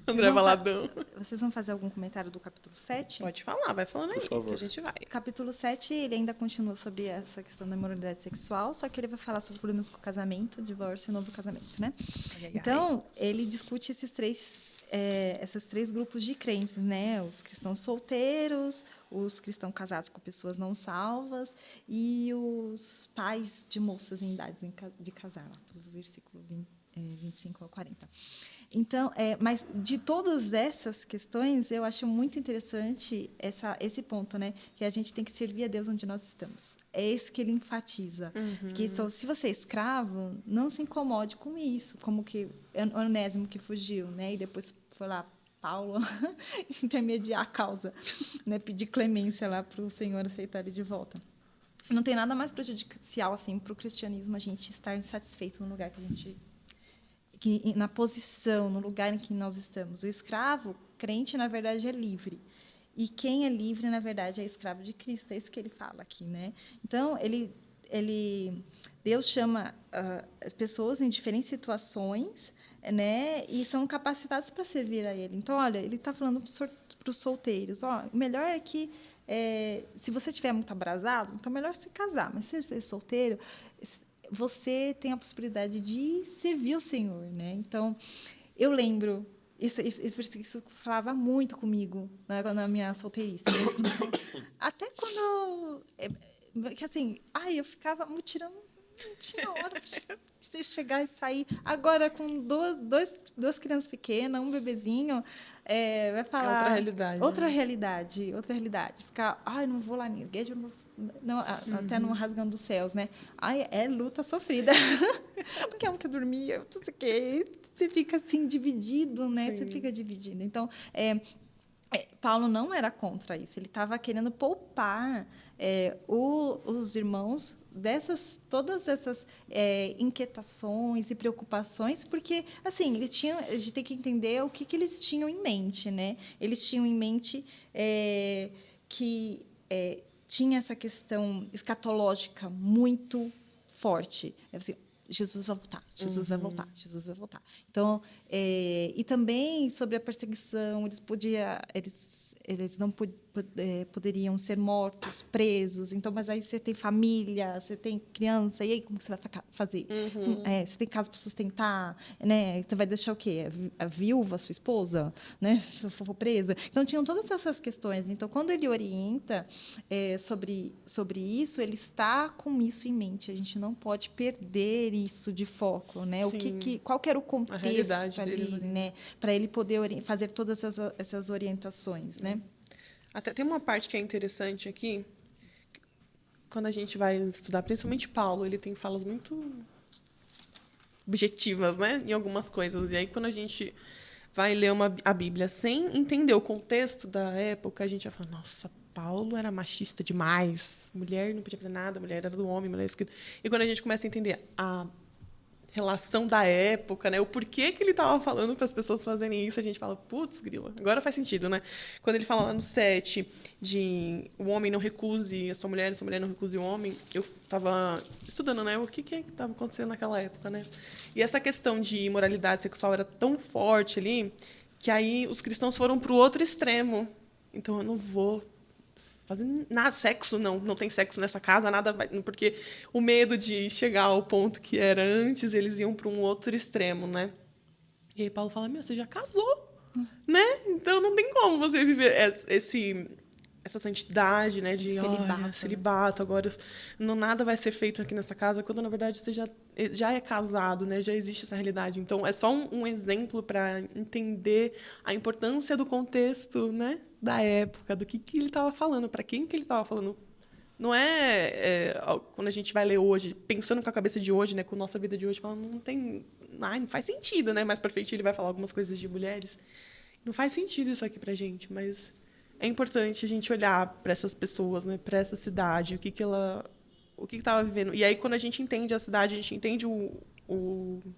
André Valadão. Vocês vão fazer algum comentário do capítulo 7? Pode falar, vai falando aí, Por favor. que a gente vai. Capítulo 7, ele ainda continua sobre essa questão da imoralidade sexual, só que ele vai falar sobre problemas com o casamento, divórcio e novo casamento, né? Então, ele discute esses três grupos de crentes, né? Os cristãos solteiros, os cristãos casados com pessoas não salvas e os pais de moças em idades de casar, do versículo 25 ao 40. Então, mas de todas essas questões, eu acho muito interessante esse ponto, né? Que a gente tem que servir a Deus onde nós estamos. É esse que ele enfatiza. Que se você é escravo, não se incomode com isso. Como que Onésimo que fugiu, né? E depois foi lá Paulo intermediar a causa, né? Pedir clemência lá para o Senhor aceitar ele de volta. Não tem nada mais prejudicial assim para o cristianismo a gente estar insatisfeito no lugar que a gente na posição, no lugar em que nós estamos. O escravo, crente, na verdade, é livre. E quem é livre, na verdade, é escravo de Cristo. É isso que ele fala aqui, né? Então, Deus chama pessoas em diferentes situações, né? E são capacitados para servir a Ele. Então, olha, ele está falando para os solteiros. O melhor é que, se você estiver muito abrasado, então é melhor se casar. Mas se você é solteiro, você tem a possibilidade de servir o Senhor, né? Então, eu lembro, esse versículo falava muito comigo, né, na minha solteirice. Até quando, que assim, eu ficava mutirando, não tinha hora de chegar e sair. Agora, com duas crianças pequenas, um bebezinho, vai falar... Outra realidade. Outra realidade. Ficar, não vou lá na igreja, não, até no Rasgando os Céus, né? É luta sofrida. Porque eu não quero dormir, eu não sei o quê. Você fica assim, dividido, né? Sim. Você fica dividido. Então, Paulo não era contra isso. Ele estava querendo poupar os irmãos todas essas inquietações e preocupações, porque, assim, a gente tem que entender o que eles tinham em mente, né? Eles tinham em mente que... tinha essa questão escatológica muito forte. Assim, Jesus vai voltar, Jesus vai voltar, Jesus vai voltar. Então, e também sobre a perseguição, eles não poderiam ser mortos, presos. Então, mas aí você tem família, você tem criança, e aí como você vai fazer? Você tem casa para sustentar, né? Você vai deixar o quê? A viúva, a sua esposa, né? Se for presa. Então, tinham todas essas questões. Então, quando ele orienta sobre isso, ele está com isso em mente. A gente não pode perder isso de foco, né? Sim. Qual que era o A realidade contexto deles ali, ali. né? Para ele poder fazer todas essas orientações, né? Até tem uma parte que é interessante aqui, quando a gente vai estudar, principalmente Paulo, ele tem falas muito objetivas, né, em algumas coisas. E aí, quando a gente vai ler a Bíblia sem entender o contexto da época, a gente vai falar, nossa, Paulo era machista demais, mulher não podia fazer nada, mulher era do homem, mulher escrita. E quando a gente começa a entender a relação da época, né? O porquê que ele estava falando para as pessoas fazerem isso, a gente fala, putz, grila, agora faz sentido, né? Quando ele fala lá no 7 de o homem não recuse a sua mulher não recuse o homem, eu estava estudando, né? O que estava acontecendo naquela época, né? E essa questão de imoralidade sexual era tão forte ali que aí os cristãos foram para o outro extremo. Então, eu não vou fazer nada, sexo não tem sexo nessa casa, nada vai, porque o medo de chegar ao ponto que era antes, eles iam para um outro extremo, né? E aí Paulo fala, você já casou, né? Então não tem como você viver essa santidade, né? De Celibato, né? celibato, agora nada vai ser feito aqui nessa casa, quando na verdade você já é casado, né? Já existe essa realidade. Então é só um exemplo para entender a importância do contexto, né? Da época, do que ele estava falando, para quem que ele estava falando. Não quando a gente vai ler hoje, pensando com a cabeça de hoje, né, com a nossa vida de hoje, fala, não faz sentido, né? Mais para frente ele vai falar algumas coisas de mulheres. Não faz sentido isso aqui pra gente, mas é importante a gente olhar para essas pessoas, né, para essa cidade, o que estava vivendo. E aí quando a gente entende a cidade, a gente entende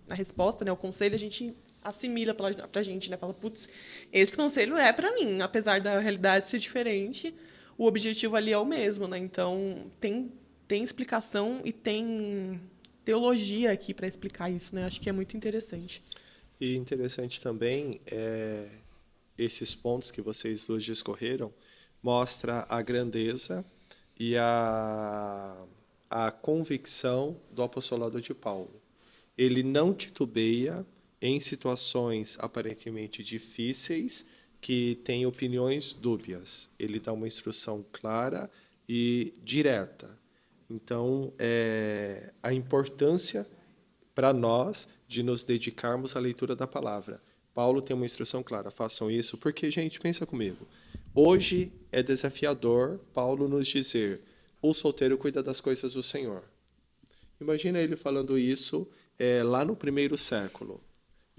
a resposta, né, o conselho, a gente assimila pra gente, né? Fala, putz, esse conselho é para mim, apesar da realidade ser diferente, o objetivo ali é o mesmo, né? Então, tem explicação e tem teologia aqui para explicar isso, né? Acho que é muito interessante. E interessante também esses pontos que vocês dois discorreram mostra a grandeza e a convicção do apostolado de Paulo. Ele não titubeia em situações aparentemente difíceis que têm opiniões dúbias. Ele dá uma instrução clara e direta. Então, a importância para nós de nos dedicarmos à leitura da palavra. Paulo tem uma instrução clara, façam isso, porque, gente, pensa comigo. Hoje é desafiador Paulo nos dizer, o solteiro cuida das coisas do Senhor. Imagina ele falando isso lá no 1º século.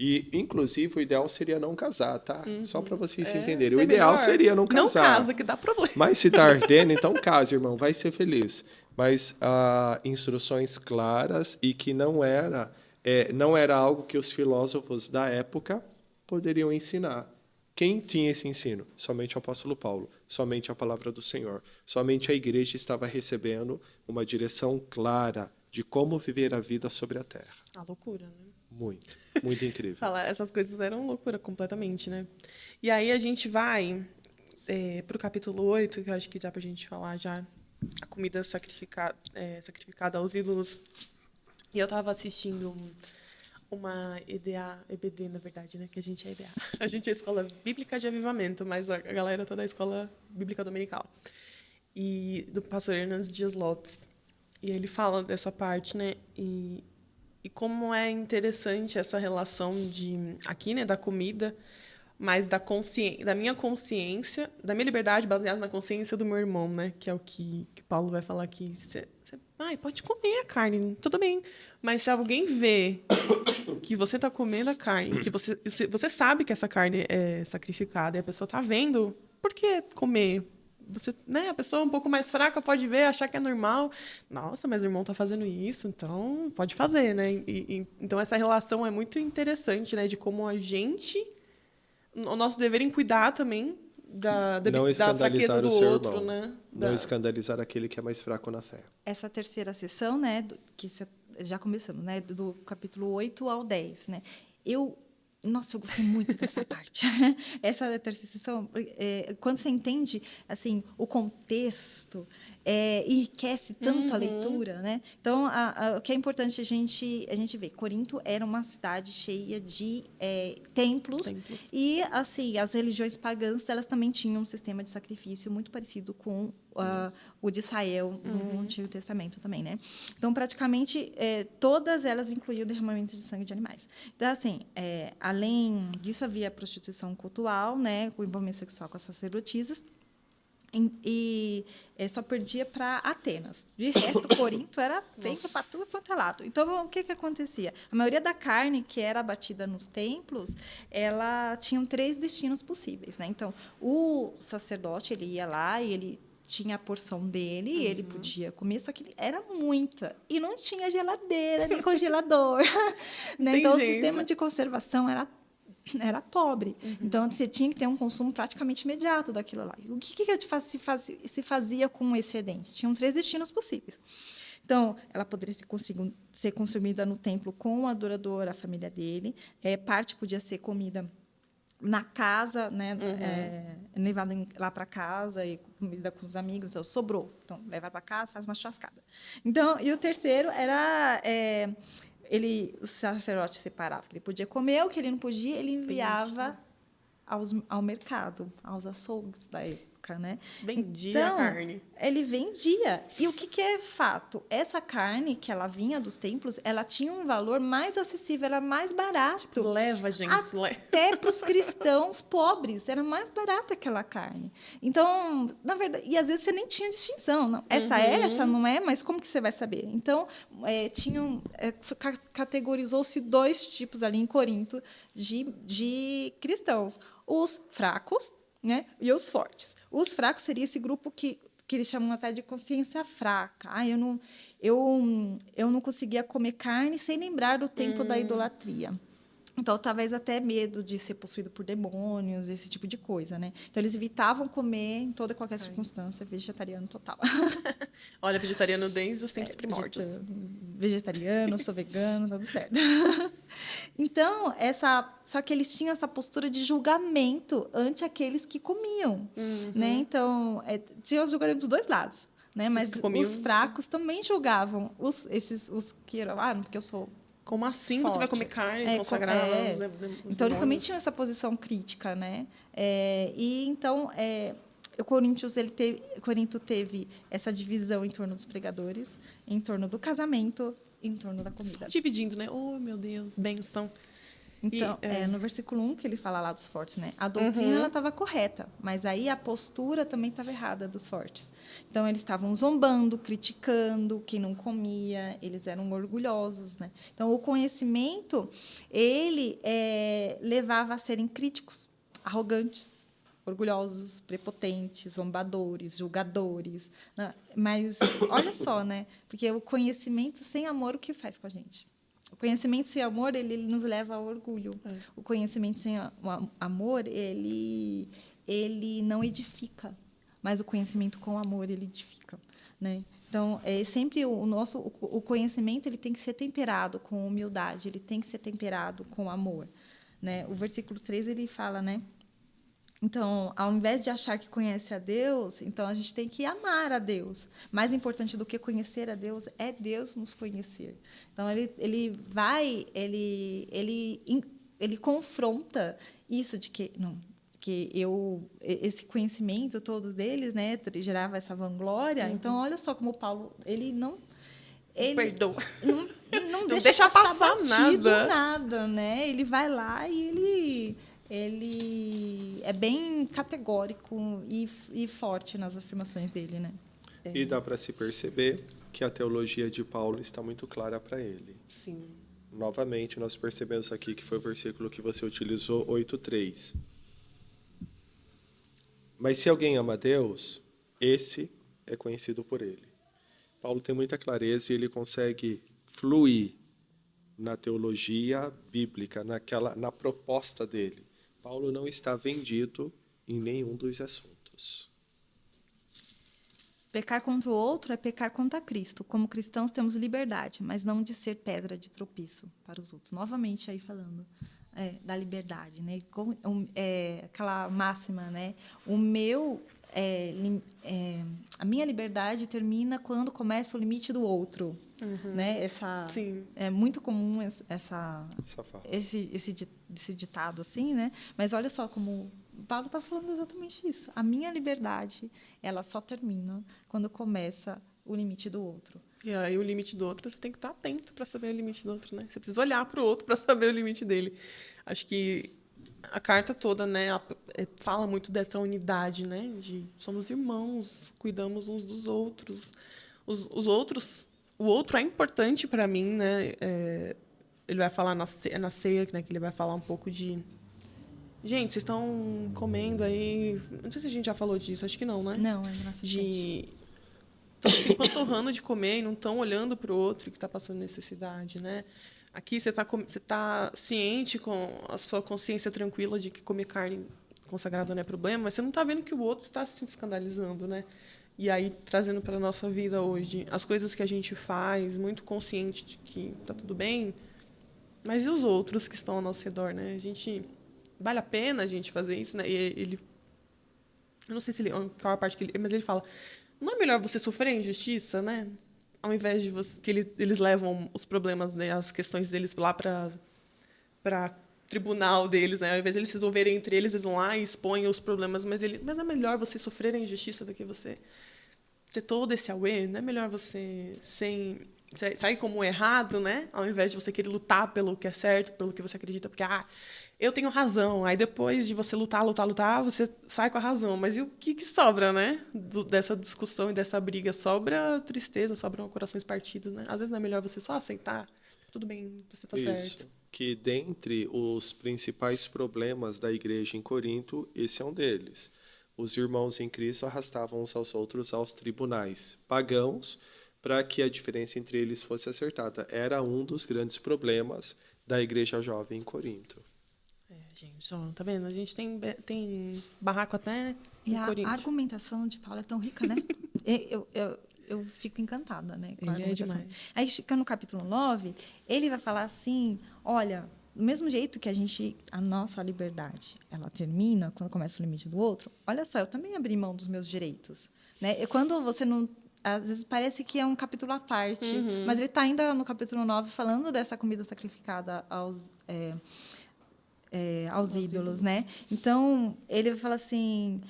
E, inclusive, o ideal seria não casar, tá? Só para vocês entenderem. O ideal seria não casar. Não casa, que dá problema. Mas se tá ardendo, então case, irmão. Vai ser feliz. Mas instruções claras e que não era algo que os filósofos da época poderiam ensinar. Quem tinha esse ensino? Somente o apóstolo Paulo, somente a palavra do Senhor. Somente a igreja estava recebendo uma direção clara de como viver a vida sobre a terra. A loucura, né? Muito, muito incrível. Falar essas coisas eram loucura completamente, né? E aí a gente vai para o capítulo 8, que eu acho que dá para a gente falar já, a comida sacrificada aos ídolos. E eu estava assistindo uma EBD, na verdade, né? Que a gente é EBA. A gente é a Escola Bíblica de Avivamento, mas a galera toda é a Escola Bíblica Dominical. E do pastor Hernandes Dias Lopes. E ele fala dessa parte, né? E como é interessante essa relação aqui, né, da comida, mas da minha consciência, da minha liberdade baseada na consciência do meu irmão, né? Que é o que Paulo vai falar aqui. Você pode comer a carne, tudo bem. Mas se alguém vê que você está comendo a carne, que você sabe que essa carne é sacrificada, e a pessoa está vendo, por que comer? A pessoa um pouco mais fraca pode ver, achar que é normal. Nossa, mas o irmão está fazendo isso, então pode fazer, né? Então essa relação é muito interessante, né? De como o nosso dever em cuidar também da fraqueza do outro, né? Não escandalizar aquele que é mais fraco na fé. Essa terceira sessão, né, já começamos, né, do capítulo 8 ao 10, né? Nossa, eu gostei muito dessa parte. Essa terceira sessão, quando você entende, assim, o contexto, enriquece tanto a leitura, né? Então, o que é importante a gente ver, Corinto era uma cidade cheia de templos. E, assim, as religiões pagãs, elas também tinham um sistema de sacrifício muito parecido com o de Israel no Antigo Testamento também, né? Então, praticamente, todas elas incluíam o derramamento de sangue de animais. Então, assim, além disso, havia a prostituição cultural, né? O envolvimento sexual com as sacerdotisas. E só perdia para Atenas. De resto, Corinto era templo para tudo quanto é lado. Então, o que acontecia? A maioria da carne que era abatida nos templos, ela tinha 3 destinos possíveis, né? Então, o sacerdote, ele ia lá e ele tinha a porção dele, e ele podia comer, só que era muita. E não tinha geladeira, nem congelador. Né? Então, o sistema de conservação era pobre. Então, você tinha que ter um consumo praticamente imediato daquilo lá. E o que se fazia com o excedente? Tinham 3 destinos possíveis. Então, ela poderia ser consumida no templo com o adorador, a família dele. Parte podia ser comida na casa, né? Levada lá para casa e comida com os amigos. Então, sobrou. Então, leva para casa, faz uma churrascada. Então, e o terceiro era... o sacerdote separava o que ele podia comer, o que ele não podia, ele enviava ao mercado, aos açougues da época, né? Vendia a carne. Ele vendia. E o que é fato? Essa carne que ela vinha dos templos, ela tinha um valor mais acessível, era mais barato. Tipo, leva, gente, até para os cristãos pobres, era mais barata aquela carne. Então, na verdade, e às vezes você nem tinha distinção. Não, essa não é, mas como que você vai saber? Então, categorizou-se 2 tipos ali em Corinto de cristãos. Os fracos, né, e os fortes. Os fracos seria esse grupo que eles chamam até de consciência fraca. Eu não conseguia comer carne sem lembrar do tempo da idolatria. Então, talvez até medo de ser possuído por demônios, esse tipo de coisa, né? Então, eles evitavam comer em toda e qualquer circunstância, vegetariano total. Olha, vegetariano desde os tempos primórdios. Vegetariano, sou vegano, tudo certo. Então, só que eles tinham essa postura de julgamento ante aqueles que comiam, né? Então, tinha os julgamentos dos 2 lados, né? Mas os fracos também julgavam os que eram, porque eu sou... Como assim forte. Você vai comer carne consagrada? Então, eles também tinham essa posição crítica, né? E, então, Corinto teve essa divisão em torno dos pregadores, em torno do casamento, em torno da comida. Só dividindo, né? Oh, meu Deus, benção. Então, no versículo 1, que ele fala lá dos fortes, né? A doutrina ela estava correta, mas aí a postura também estava errada dos fortes. Então, eles estavam zombando, criticando quem não comia, eles eram orgulhosos, né? Então, o conhecimento, ele levava a serem críticos, arrogantes, orgulhosos, prepotentes, zombadores, julgadores. Né? Mas, olha só, né? Porque o conhecimento sem amor, o que faz com a gente? O conhecimento sem amor, ele nos leva ao orgulho. O conhecimento sem amor, ele não edifica. Mas o conhecimento com amor, ele edifica. Né? Então, sempre o conhecimento ele tem que ser temperado com humildade, ele tem que ser temperado com amor. Né? O versículo 3, ele fala, né? Então, ao invés de achar que conhece a Deus, então a gente tem que amar a Deus. Mais importante do que conhecer a Deus é Deus nos conhecer. Então, ele confronta isso de que esse conhecimento todo deles, né, gerava essa vanglória. Então, olha só como Paulo, ele perdoa. Não deixa passar nada, né? Ele vai lá e ele é bem categórico e forte nas afirmações dele, né? E dá para se perceber que a teologia de Paulo está muito clara para ele. Sim. Novamente, nós percebemos aqui que foi o versículo que você utilizou, 8:3. Mas se alguém ama a Deus, esse é conhecido por ele. Paulo tem muita clareza e ele consegue fluir na teologia bíblica, na proposta dele. Paulo não está vendido em nenhum dos assuntos. Pecar contra o outro é pecar contra Cristo. Como cristãos temos liberdade, mas não de ser pedra de tropeço para os outros. Novamente aí falando da liberdade, né? Aquela máxima, né? A minha liberdade termina quando começa o limite do outro, né? Sim. É muito comum esse ditado assim, né? Mas olha só como Paulo está falando exatamente isso. A minha liberdade, ela só termina quando começa o limite do outro. E aí o limite do outro, você tem que estar atento para saber o limite do outro, né? Você precisa olhar para o outro para saber o limite dele. Acho que a carta toda, né, fala muito dessa unidade, né? De somos irmãos, cuidamos uns dos outros. Os outros, o outro é importante para mim, né? Ele vai falar na ceia, né, que ele vai falar um pouco de... Gente, vocês estão comendo aí... Não sei se a gente já falou disso, acho que não, né? Não, é nossa Estão se empanturrando de comer e não estão olhando para o outro que está passando necessidade, né? Aqui você tá ciente, com a sua consciência tranquila de que comer carne consagrada não é problema, mas você não está vendo que o outro está se escandalizando, né? E aí, trazendo para a nossa vida hoje, as coisas que a gente faz, muito consciente de que está tudo bem, mas e os outros que estão ao nosso redor, né? Vale a pena a gente fazer isso, né? E ele... Eu não sei se qual a parte que ele... Mas ele fala... Não é melhor você sofrer injustiça, né? Ao invés de eles levam os problemas, né, as questões deles lá para tribunal deles, né? Ao invés de eles resolverem entre eles, eles vão lá e expõem os problemas, mas é melhor você sofrer a injustiça do que você ter todo esse auê, não é melhor você sair como errado, né? Ao invés de você querer lutar pelo que é certo, pelo que você acredita, porque eu tenho razão. Aí depois de você lutar, você sai com a razão. Mas e o que sobra, né? Dessa discussão e dessa briga? Sobra tristeza, sobram corações partidos, né? Às vezes não é melhor você só aceitar. Tudo bem, você está certo. Que dentre os principais problemas da igreja em Corinto, esse é um deles. Os irmãos em Cristo arrastavam uns aos outros aos tribunais pagãos para que a diferença entre eles fosse acertada. Era um dos grandes problemas da igreja jovem em Corinto. Gente, ó, tá vendo? A gente tem barraco até em Corinto. A argumentação de Paulo é tão rica, né? eu fico encantada, né? Com a Ele é demais. Aí, chegando no capítulo 9, ele vai falar assim, olha, do mesmo jeito que a nossa liberdade, ela termina quando começa o limite do outro, olha só, eu também abri mão dos meus direitos, né? Quando você não... Às vezes parece que é um capítulo à parte, mas ele está ainda no capítulo 9 falando dessa comida sacrificada aos ídolos, né? Então, ele fala assim,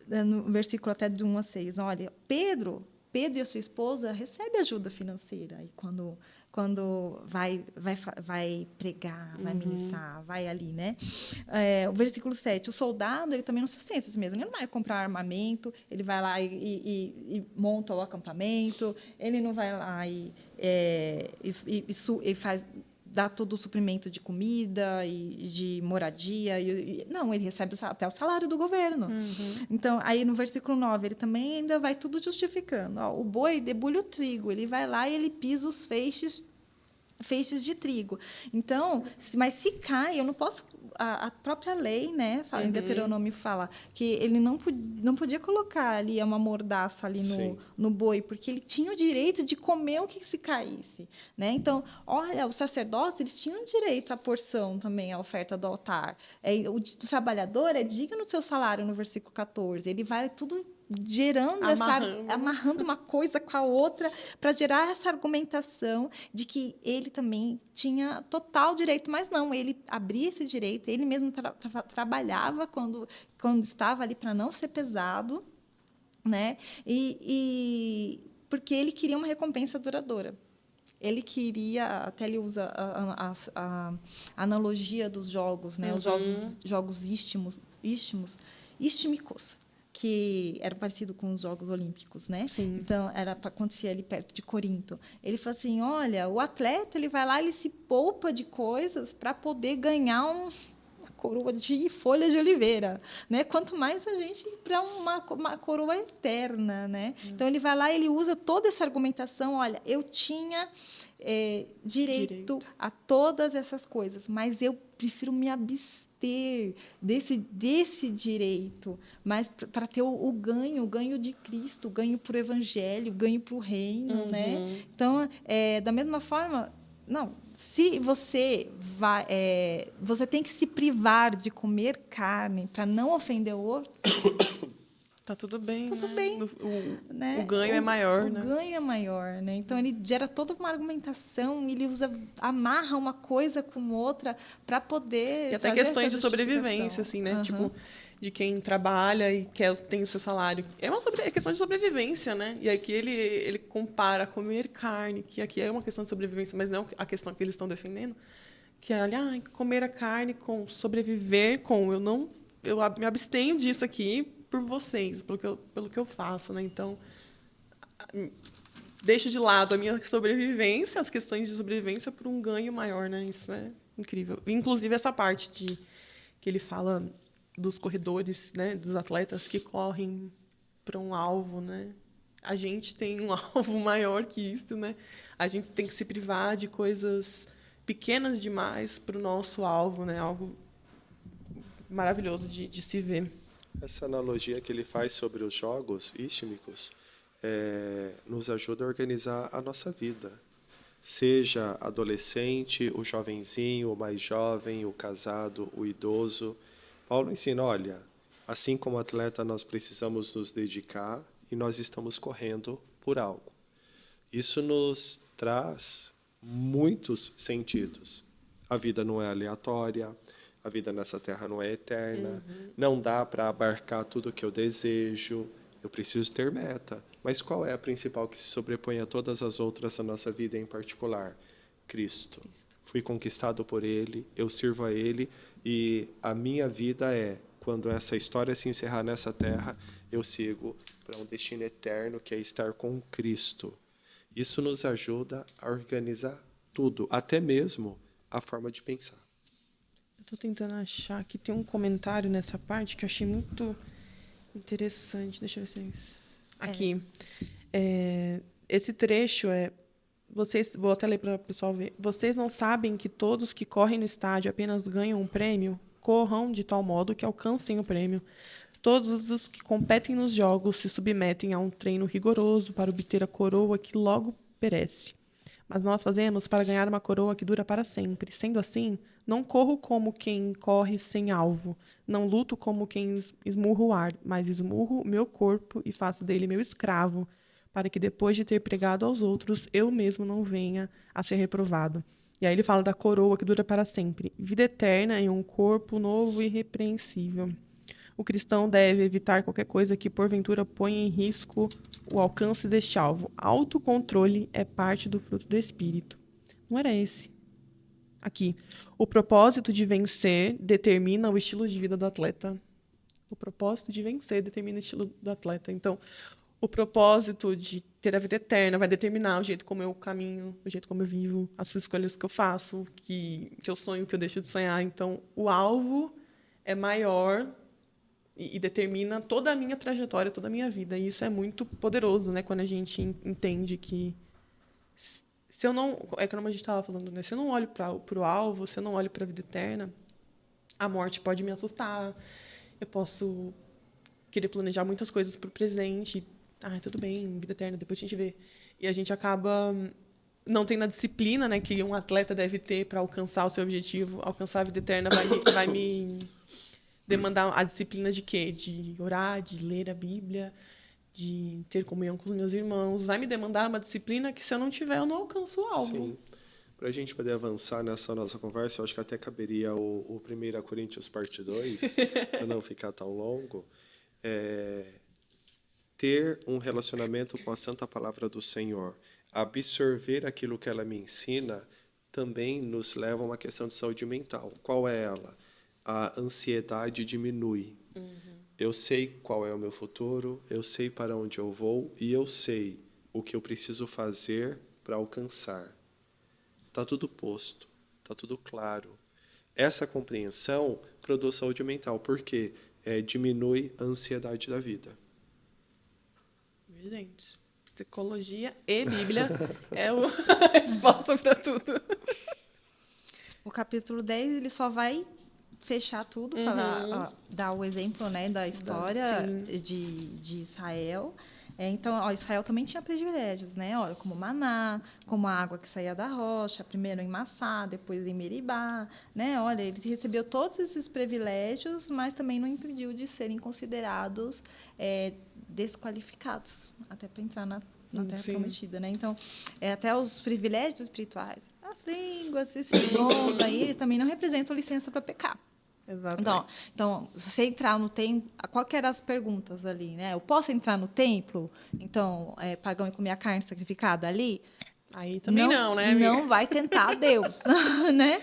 no versículo até de 1 a 6, olha, Pedro e a sua esposa recebem ajuda financeira aí quando vai pregar, vai ministrar, vai ali, né? O versículo 7, o soldado, ele também não se sustenta assim mesmo, ele não vai comprar armamento, ele vai lá e monta o acampamento, ele não vai lá e faz... dá todo o suprimento de comida e de moradia. Não, ele recebe até o salário do governo. Então, aí no versículo 9, ele também ainda vai tudo justificando. Ó, o boi debulha o trigo, ele vai lá e ele pisa os feixes de trigo. Então, mas se cai, eu não posso... A própria lei, né, em Deuteronômio fala que ele não podia colocar ali uma mordaça ali no boi, porque ele tinha o direito de comer o que se caísse, né? Então, olha, os sacerdotes, eles tinham direito à porção também, à oferta do altar. O trabalhador é digno do seu salário, no versículo 14. Ele vai tudo gerando amarrando uma coisa com a outra para gerar essa argumentação de que ele também tinha total direito, mas não, ele abria esse direito, ele mesmo trabalhava quando estava ali para não ser pesado, né? E porque ele queria uma recompensa duradoura. Ele queria, até ele usa a analogia dos jogos, né? Os jogos istmicos, que era parecido com os Jogos Olímpicos, né? Sim. Então, acontecia ali perto de Corinto. Ele falou assim, olha, o atleta, ele vai lá, ele se poupa de coisas para poder ganhar uma coroa de folha de oliveira, né? Quanto mais a gente para uma coroa eterna, né? Então, ele vai lá e ele usa toda essa argumentação, olha, eu tinha direito a todas essas coisas, mas eu prefiro me abster desse direito, mas para ter o ganho de Cristo, o ganho para o Evangelho, o ganho para o reino, né? Então, da mesma forma, não, se você você tem que se privar de comer carne para não ofender o outro, Tá tudo bem, Tudo né? bem, né? O ganho é maior, o né? ganho é maior, né? Então ele gera toda uma argumentação, ele amarra uma coisa com outra para poder E até trazer questões essa de sobrevivência, justificação. assim, né? Aham. Tipo, de quem trabalha e tem o seu salário. É questão de sobrevivência, né? E aqui ele compara comer carne, que aqui é uma questão de sobrevivência, mas não a questão que eles estão defendendo, que é, comer a carne com sobreviver com, eu me abstenho disso aqui por vocês, pelo que eu faço, né? Então, deixo de lado a minha sobrevivência, as questões de sobrevivência por um ganho maior, né? Isso é incrível. Inclusive essa parte que ele fala dos corredores, né, dos atletas que correm para um alvo, né? A gente tem um alvo maior que isso, né? A gente tem que se privar de coisas pequenas demais para o nosso alvo, né? Algo maravilhoso de se ver. Essa analogia que ele faz sobre os jogos istmicos nos ajuda a organizar a nossa vida. Seja adolescente, o jovenzinho, o mais jovem, o casado, o idoso. Paulo ensina, olha, assim como atleta nós precisamos nos dedicar e nós estamos correndo por algo. Isso nos traz muitos sentidos. A vida não é aleatória, a vida nessa terra não é eterna, não dá para abarcar tudo o que eu desejo, eu preciso ter meta. Mas qual é a principal que se sobrepõe a todas as outras da nossa vida em particular? Cristo. Fui conquistado por Ele, eu sirvo a Ele e a minha vida quando essa história se encerrar nessa terra, eu sigo para um destino eterno que é estar com Cristo. Isso nos ajuda a organizar tudo, até mesmo a forma de pensar. Estou tentando achar que tem um comentário nessa parte que eu achei muito interessante. Deixa eu ver se é isso. Aqui. Esse trecho vou até ler para o pessoal ver. Vocês não sabem que todos que correm no estádio apenas ganham um prêmio? Corram de tal modo que alcancem o prêmio. Todos os que competem nos jogos se submetem a um treino rigoroso para obter a coroa que logo perece. Mas nós fazemos para ganhar uma coroa que dura para sempre. Sendo assim, não corro como quem corre sem alvo. Não luto como quem esmurra o ar, mas esmurro o meu corpo e faço dele meu escravo, para que depois de ter pregado aos outros, eu mesmo não venha a ser reprovado. E aí ele fala da coroa que dura para sempre. Vida eterna em um corpo novo e irrepreensível. O cristão deve evitar qualquer coisa que, porventura, ponha em risco o alcance deste alvo. Autocontrole é parte do fruto do Espírito. Não era esse. Aqui. O propósito de vencer determina o estilo de vida do atleta. O propósito de vencer determina o estilo do atleta. Então, o propósito de ter a vida eterna vai determinar o jeito como eu caminho, o jeito como eu vivo, as escolhas que eu faço, que eu sonho, que eu deixo de sonhar. Então, o alvo é maior e determina toda a minha trajetória, toda a minha vida. E isso é muito poderoso, né? Quando a gente entende que se eu não... É como a gente estava falando, né? Se eu não olho para o alvo, se eu não olho para a vida eterna, a morte pode me assustar. Eu posso querer planejar muitas coisas para o presente. Tudo bem, vida eterna, depois a gente vê. E a gente acaba não tendo a disciplina, né, que um atleta deve ter para alcançar o seu objetivo. Alcançar a vida eterna vai me demandar a disciplina de quê? De orar, de ler a Bíblia, de ter comunhão com os meus irmãos. Vai me demandar uma disciplina que, se eu não tiver, eu não alcanço o alvo. Sim. Para a gente poder avançar nessa nossa conversa, eu acho que até caberia o 1 Coríntios parte 2, para não ficar tão longo. Ter um relacionamento com a Santa Palavra do Senhor, absorver aquilo que ela me ensina, também nos leva a uma questão de saúde mental. Qual é ela? A ansiedade diminui. Eu sei qual é o meu futuro, eu sei para onde eu vou e eu sei o que eu preciso fazer para alcançar. Está tudo posto, está tudo claro. Essa compreensão produz saúde mental, porque diminui a ansiedade da vida. Gente, psicologia e Bíblia é a resposta para tudo. O capítulo 10, ele só vai fechar tudo, falar, dar o exemplo, né, da história de Israel. Então, ó, Israel também tinha privilégios, né? Olha, como maná, como a água que saía da rocha, primeiro em Massá, depois em Meribá, né? Olha, ele recebeu todos esses privilégios, mas também não impediu de serem considerados desqualificados, até para entrar na Terra Sim. Prometida, né? Então, até os privilégios espirituais, as línguas, esses dons aí, eles também não representam licença para pecar. Exatamente. Então, se você entrar no templo, qual que eram as perguntas ali, né? Eu posso entrar no templo, então, pagão e comer a carne sacrificada ali? Aí também não, né, amiga? Não vai tentar Deus, né?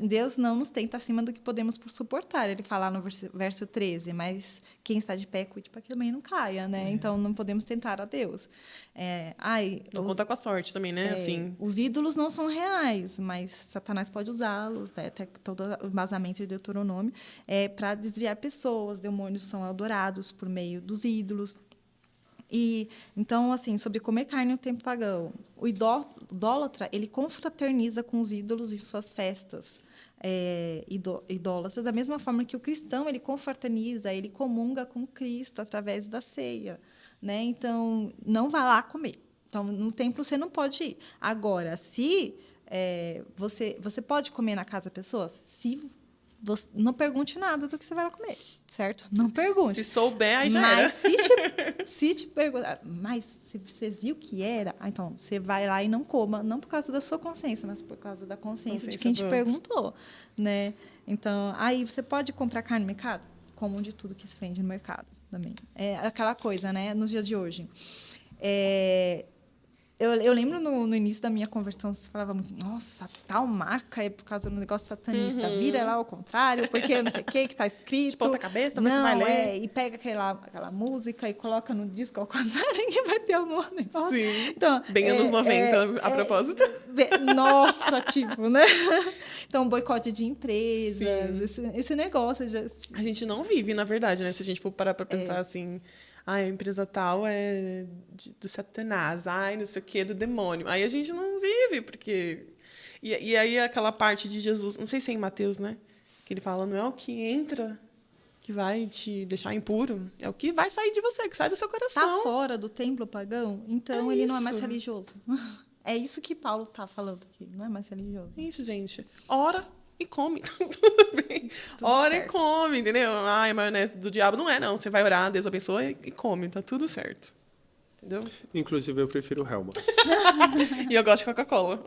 Deus não nos tenta acima do que podemos suportar. Ele fala no verso 13, mas quem está de pé, cuide para que também não caia, né? Então, não podemos tentar a Deus. Não conta com a sorte também, né? Assim. Os ídolos não são reais, mas Satanás pode usá-los, né? Até todo o embasamento de Deuteronômio, para desviar pessoas. Demônios são adorados por meio dos ídolos. E, então, assim, sobre comer carne no tempo pagão, o idólatra, ele confraterniza com os ídolos em suas festas idólatras, da mesma forma que o cristão, ele confraterniza, ele comunga com Cristo através da ceia, né? Então, não vá lá comer. Então, no templo você não pode ir. Agora, se você pode comer na casa das pessoas? Se você não pergunte nada do que você vai lá comer, certo? Não pergunte. Se souber, aí já mas era. se te perguntar, mas se você viu que era, então você vai lá e não coma, não por causa da sua consciência, mas por causa da consciência de quem te perguntou, né? Então, aí você pode comprar carne no mercado? Comum de tudo que se vende no mercado também. É aquela coisa, né? Nos dias de hoje. Eu lembro no início da minha conversão, você falava muito, nossa, tal marca é por causa do negócio satanista. Vira lá ao contrário, porque não sei o que está escrito. De ponta cabeça, mas você vai ler. E pega aquela música e coloca no disco ao contrário, que vai ter algum negócio. Sim. Então, bem anos 90, a propósito. Nossa, tipo, né? Então, boicote de empresas, esse negócio. A gente não vive, na verdade, né? Se a gente for parar para pensar assim... a empresa tal é do Satanás, não sei o quê, do demônio. Aí a gente não vive, porque... E aí aquela parte de Jesus, não sei se é em Mateus, né? Que ele fala, não é o que entra que vai te deixar impuro, é o que vai sair de você, que sai do seu coração. Tá fora do templo pagão, então ele não é mais religioso. É isso que Paulo tá falando aqui, não é mais religioso. É isso, gente. Ora e come, tudo bem. Ora e come, entendeu? A maionese do diabo não é, não. Você vai orar, Deus abençoa e come, tá tudo certo. Entendeu? Inclusive, eu prefiro Hellmann's. E eu gosto de Coca-Cola.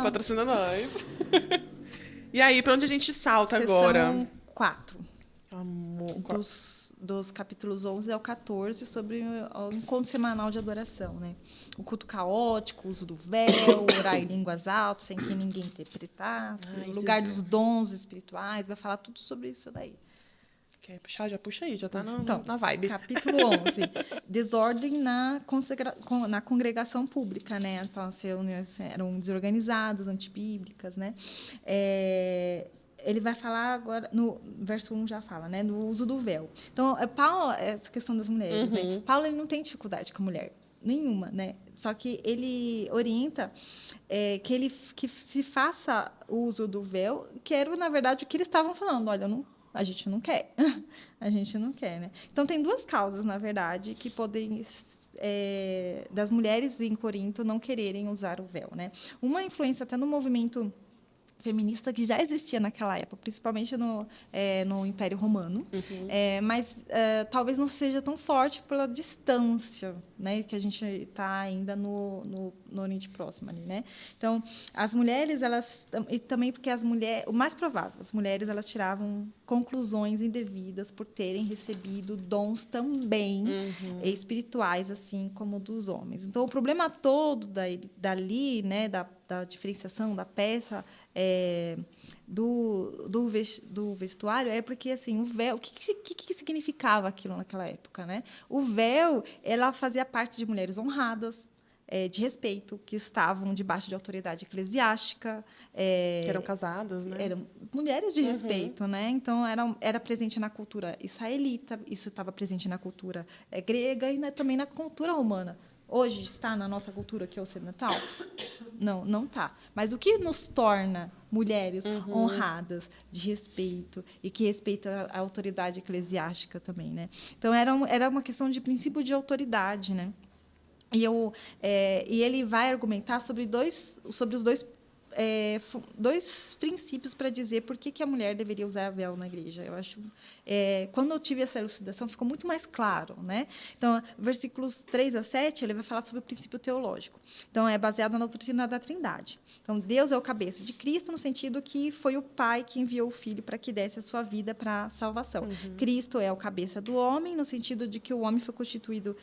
Patrocina nós. E aí, pra onde a gente salta agora? Seção 4. Amor. Dos capítulos 11 ao 14, sobre o encontro semanal de adoração, né? O culto caótico, o uso do véu, orar em línguas altas, sem que ninguém interpretasse, o lugar dos dons espirituais, vai falar tudo sobre isso daí. Quer puxar? Já puxa aí, já tá Então, na vibe. Capítulo 11. Desordem na congregação pública, né? Então, as reuniões eram desorganizadas, antibíblicas, né? Ele vai falar agora, no verso 1 já fala, né? No uso do véu. Então, Paulo, essa questão das mulheres, né? Paulo, ele não tem dificuldade com a mulher. Nenhuma, né? Só que ele orienta que se faça o uso do véu, que era, na verdade, o que eles estavam falando. Olha, a gente não quer. A gente não quer, né? Então, tem duas causas, na verdade, que podem... das mulheres em Corinto não quererem usar o véu, né? Uma influência até no movimento feminista que já existia naquela época, principalmente no Império Romano, mas talvez não seja tão forte pela distância, né, que a gente está ainda no Oriente Próximo ali, né? Então, as mulheres, e também porque o mais provável, as mulheres, elas tiravam conclusões indevidas por terem recebido dons também espirituais, assim como dos homens. Então, o problema todo dali, né, da diferenciação da peça do vestuário é porque assim o véu, o que significava aquilo naquela época, né? O véu, ela fazia parte de mulheres honradas, de respeito, que estavam debaixo de autoridade eclesiástica, que eram casadas, né? Eram mulheres de respeito, né? Então era presente na cultura israelita, isso estava presente na cultura grega e também na cultura romana. Hoje está na nossa cultura aqui ocidental? Não está. Mas o que nos torna mulheres honradas, de respeito, e que respeitam a autoridade eclesiástica também, né? Então, era uma questão de princípio de autoridade, né? E ele vai argumentar sobre os dois princípios para dizer por que a mulher deveria usar véu na igreja. Eu acho, quando eu tive essa elucidação, ficou muito mais claro, né? Então, versículos 3 a 7, ele vai falar sobre o princípio teológico. Então, é baseado na doutrina da Trindade. Então, Deus é o cabeça de Cristo, no sentido que foi o Pai que enviou o Filho para que desse a sua vida para a salvação. Cristo é o cabeça do homem, no sentido de que o homem foi constituído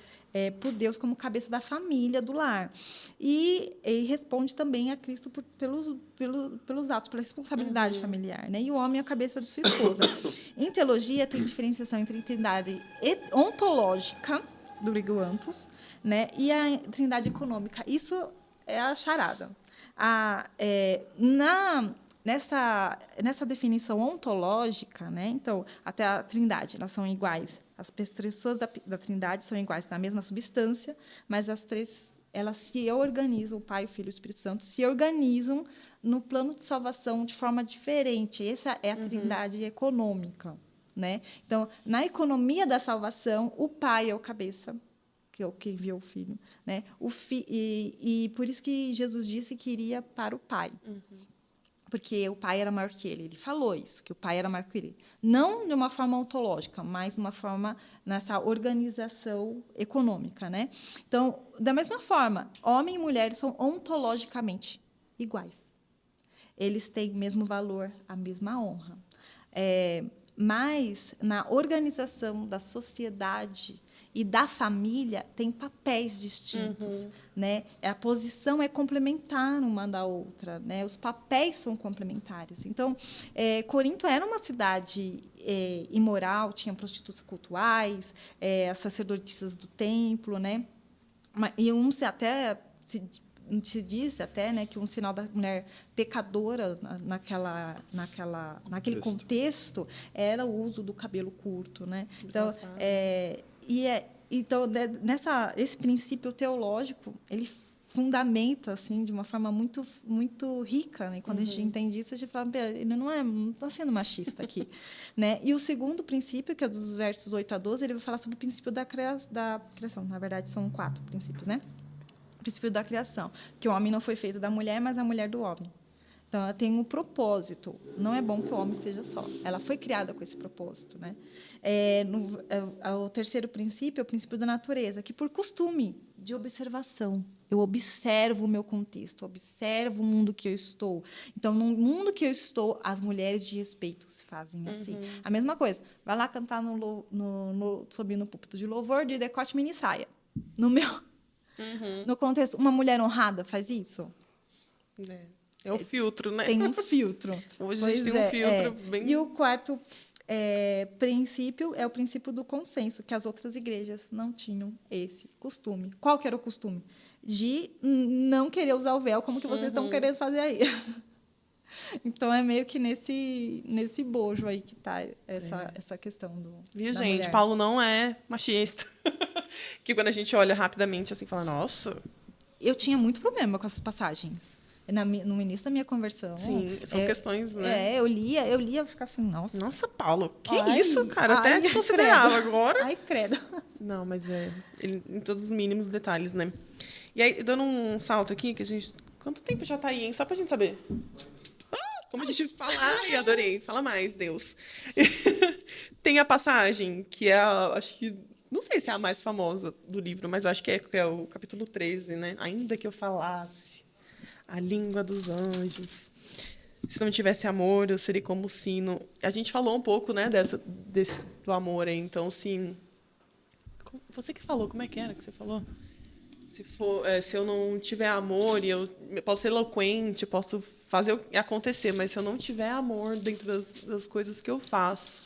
por Deus como cabeça da família, do lar. E responde também a Cristo pelos atos, pela responsabilidade familiar. Né? E o homem é a cabeça de sua esposa. Em teologia, tem diferenciação entre trindade ontológica, do grego antos, né? E a trindade econômica. Isso é a charada. Nessa definição ontológica, né? Então, até a trindade, elas são iguais. As pessoas da trindade são iguais na mesma substância, mas as três, elas se organizam, o Pai, o Filho e o Espírito Santo, se organizam no plano de salvação de forma diferente. Essa é a trindade econômica. Né? Então, na economia da salvação, o Pai é o cabeça, que é o que enviou o Filho. Né? E por isso que Jesus disse que iria para o Pai. Porque o Pai era maior que ele. Ele falou isso, que o Pai era maior que ele. Não de uma forma ontológica, mas de uma forma nessa organização econômica. Né? Então, da mesma forma, homem e mulher são ontologicamente iguais. Eles têm o mesmo valor, a mesma honra. Mas, na organização da sociedade e da família, tem papéis distintos. Né? A posição é complementar uma da outra. Né? Os papéis são complementares. Então, Corinto era uma cidade imoral, tinha prostitutas cultuais, as sacerdotisas do templo. Né? E até se diz até, né, que um sinal da mulher pecadora naquele contexto era o uso do cabelo curto, né? Então, esse princípio teológico, ele fundamenta assim de uma forma muito muito rica, né? Quando a gente entende isso, a gente fala, ele não está sendo machista aqui, né? E o segundo princípio, que é dos versos 8 a 12, ele vai falar sobre o princípio da criação. Na verdade, são 4 princípios, né? O princípio da criação, que o homem não foi feito da mulher, mas a mulher do homem. Então, ela tem um propósito. Não é bom que o homem esteja só. Ela foi criada com esse propósito. Né? O terceiro princípio é o princípio da natureza, que por costume de observação. Eu observo o meu contexto, observo o mundo que eu estou. Então, no mundo que eu estou, as mulheres de respeito se fazem assim. A mesma coisa. Vai lá cantar subir no púlpito de louvor de decote mini saia. No contexto, uma mulher honrada faz isso? É o filtro, né? Tem um filtro. Hoje a gente tem um filtro bem... E o quarto princípio é o princípio do consenso, que as outras igrejas não tinham esse costume. Qual que era o costume? De não querer usar o véu como que vocês estão querendo fazer aí. Então, é meio que nesse bojo aí que está essa questão E, da gente, mulher. Paulo não é machista. Que quando a gente olha rapidamente, assim, fala, nossa... Eu tinha muito problema com essas passagens. No início da minha conversão. Sim, são questões, né? Eu lia e ficava assim, nossa. Nossa, Paulo, que isso, cara? Eu até te credo. considerava agora. Ai, credo. Não, mas em todos os mínimos detalhes, né? E aí, dando um salto aqui, que a gente... Quanto tempo já tá aí, hein? Só pra gente saber. Como a gente fala... Ai, adorei. Fala mais, Deus. Tem a passagem, que é, acho que... Não sei se é a mais famosa do livro, mas eu acho que é o capítulo 13, né? Ainda que eu falasse a língua dos anjos. Se não tivesse amor, eu seria como o sino. A gente falou um pouco, né, do amor aí. Então, assim... Você que falou, como é que era que você falou? Se eu não tiver amor, eu posso ser eloquente, posso fazer acontecer, mas se eu não tiver amor dentro das coisas que eu faço,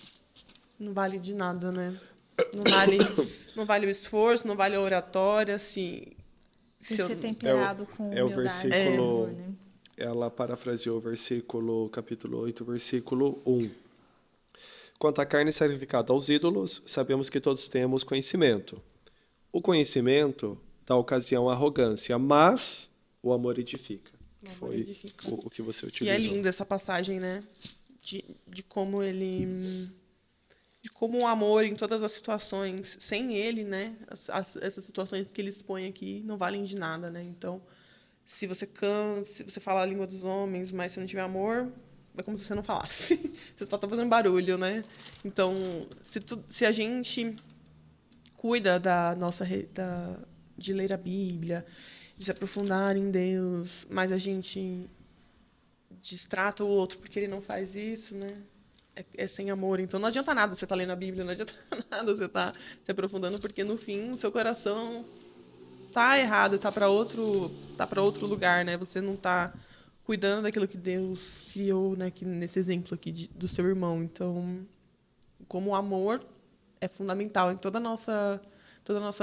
não vale de nada, né? Não vale o esforço, não vale a oratória, assim... Tem que ser temperado com humildade. O versículo... né? Ela parafraseou o versículo, capítulo 8, versículo 1. Quanto à carne sacrificada aos ídolos, sabemos que todos temos conhecimento. O conhecimento dá ocasião à arrogância, mas o amor edifica. Foi o que você utilizou. E é linda essa passagem, né? De como ele de como o amor em todas as situações, sem ele, né, essas situações que ele expõe aqui não valem de nada, né? Então, se você canta, se você fala a língua dos homens, mas se não tiver amor, é como se você não falasse. Você só está fazendo barulho, né? Então, se a gente cuida da de ler a Bíblia, de se aprofundar em Deus, mas a gente distrata o outro porque ele não faz isso, né? É sem amor. Então não adianta nada você estar lendo a Bíblia, não adianta nada você estar se aprofundando, porque no fim o seu coração tá errado, tá para outro lugar, né? Você não tá cuidando daquilo que Deus criou, né? Que nesse exemplo aqui do seu irmão. Então, como o amor é fundamental em toda a nossa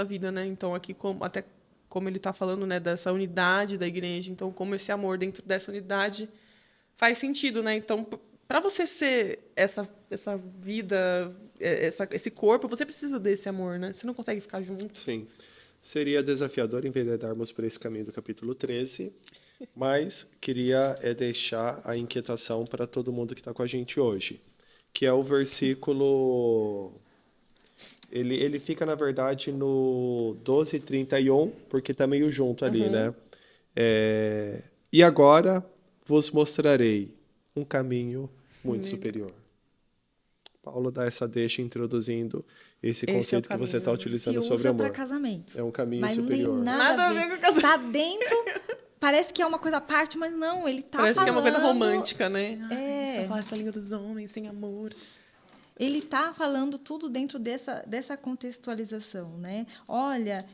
vida, né? Então aqui até como ele está falando, né, dessa unidade da igreja, então como esse amor dentro dessa unidade faz sentido, né? Então, para você ser essa vida, esse corpo, você precisa desse amor, né? Você não consegue ficar junto. Sim. Seria desafiador enveredarmos por esse caminho do capítulo 13, mas queria deixar a inquietação para todo mundo que está com a gente hoje, que é o versículo... Ele fica, na verdade, no 12:31, porque está meio junto ali, né? E agora vos mostrarei um caminho muito superior. Paulo dá essa deixa introduzindo esse conceito que você está utilizando sobre amor. Para casamento. É um caminho mas superior. Não tem nada a ver com casamento. Tá dentro, parece que é uma coisa à parte, mas não, ele tá Parece falando... que é uma coisa romântica, né? É. Só falar essa língua dos homens, sem amor. Ele está falando tudo dentro dessa contextualização, né? Olha,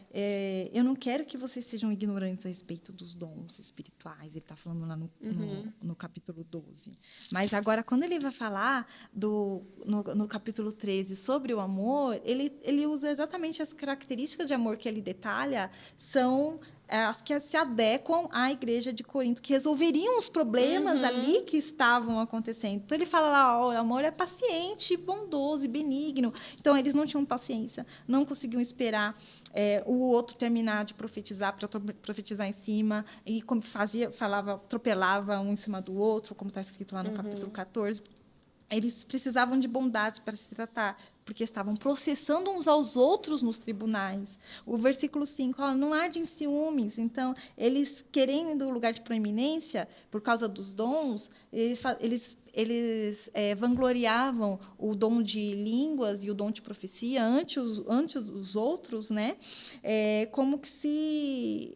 eu não quero que vocês sejam ignorantes a respeito dos dons espirituais. Ele está falando lá no capítulo 12. Mas agora, quando ele vai falar no capítulo 13 sobre o amor, ele usa exatamente as características de amor que ele detalha, são as que se adequam à igreja de Corinto, que resolveriam os problemas ali que estavam acontecendo. Então, ele fala lá, o amor é paciente, bondoso e benigno. Então, eles não tinham paciência, não conseguiam esperar o outro terminar de profetizar, para profetizar em cima, e como atropelava um em cima do outro, como está escrito lá no capítulo 14. Eles precisavam de bondade para se tratar, porque estavam processando uns aos outros nos tribunais. O versículo 5, não há de ciúmes. Então, eles, querendo o lugar de proeminência, por causa dos dons, eles vangloriavam o dom de línguas e o dom de profecia antes dos outros, né? Como que se...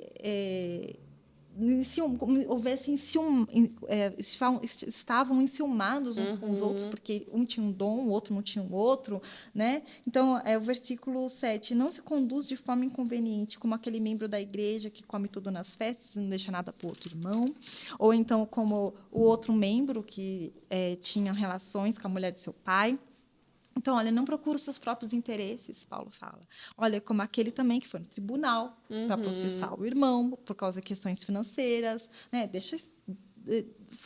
estavam enciumados uns com os outros, porque um tinha um dom, o outro não tinha um outro, né? Então, o versículo 7, não se conduz de forma inconveniente, como aquele membro da igreja que come tudo nas festas e não deixa nada para o outro irmão, ou então como o outro membro que tinha relações com a mulher de seu pai. Então, olha, não procura os seus próprios interesses, Paulo fala. Olha, como aquele também que foi no tribunal para processar o irmão por causa de questões financeiras, né?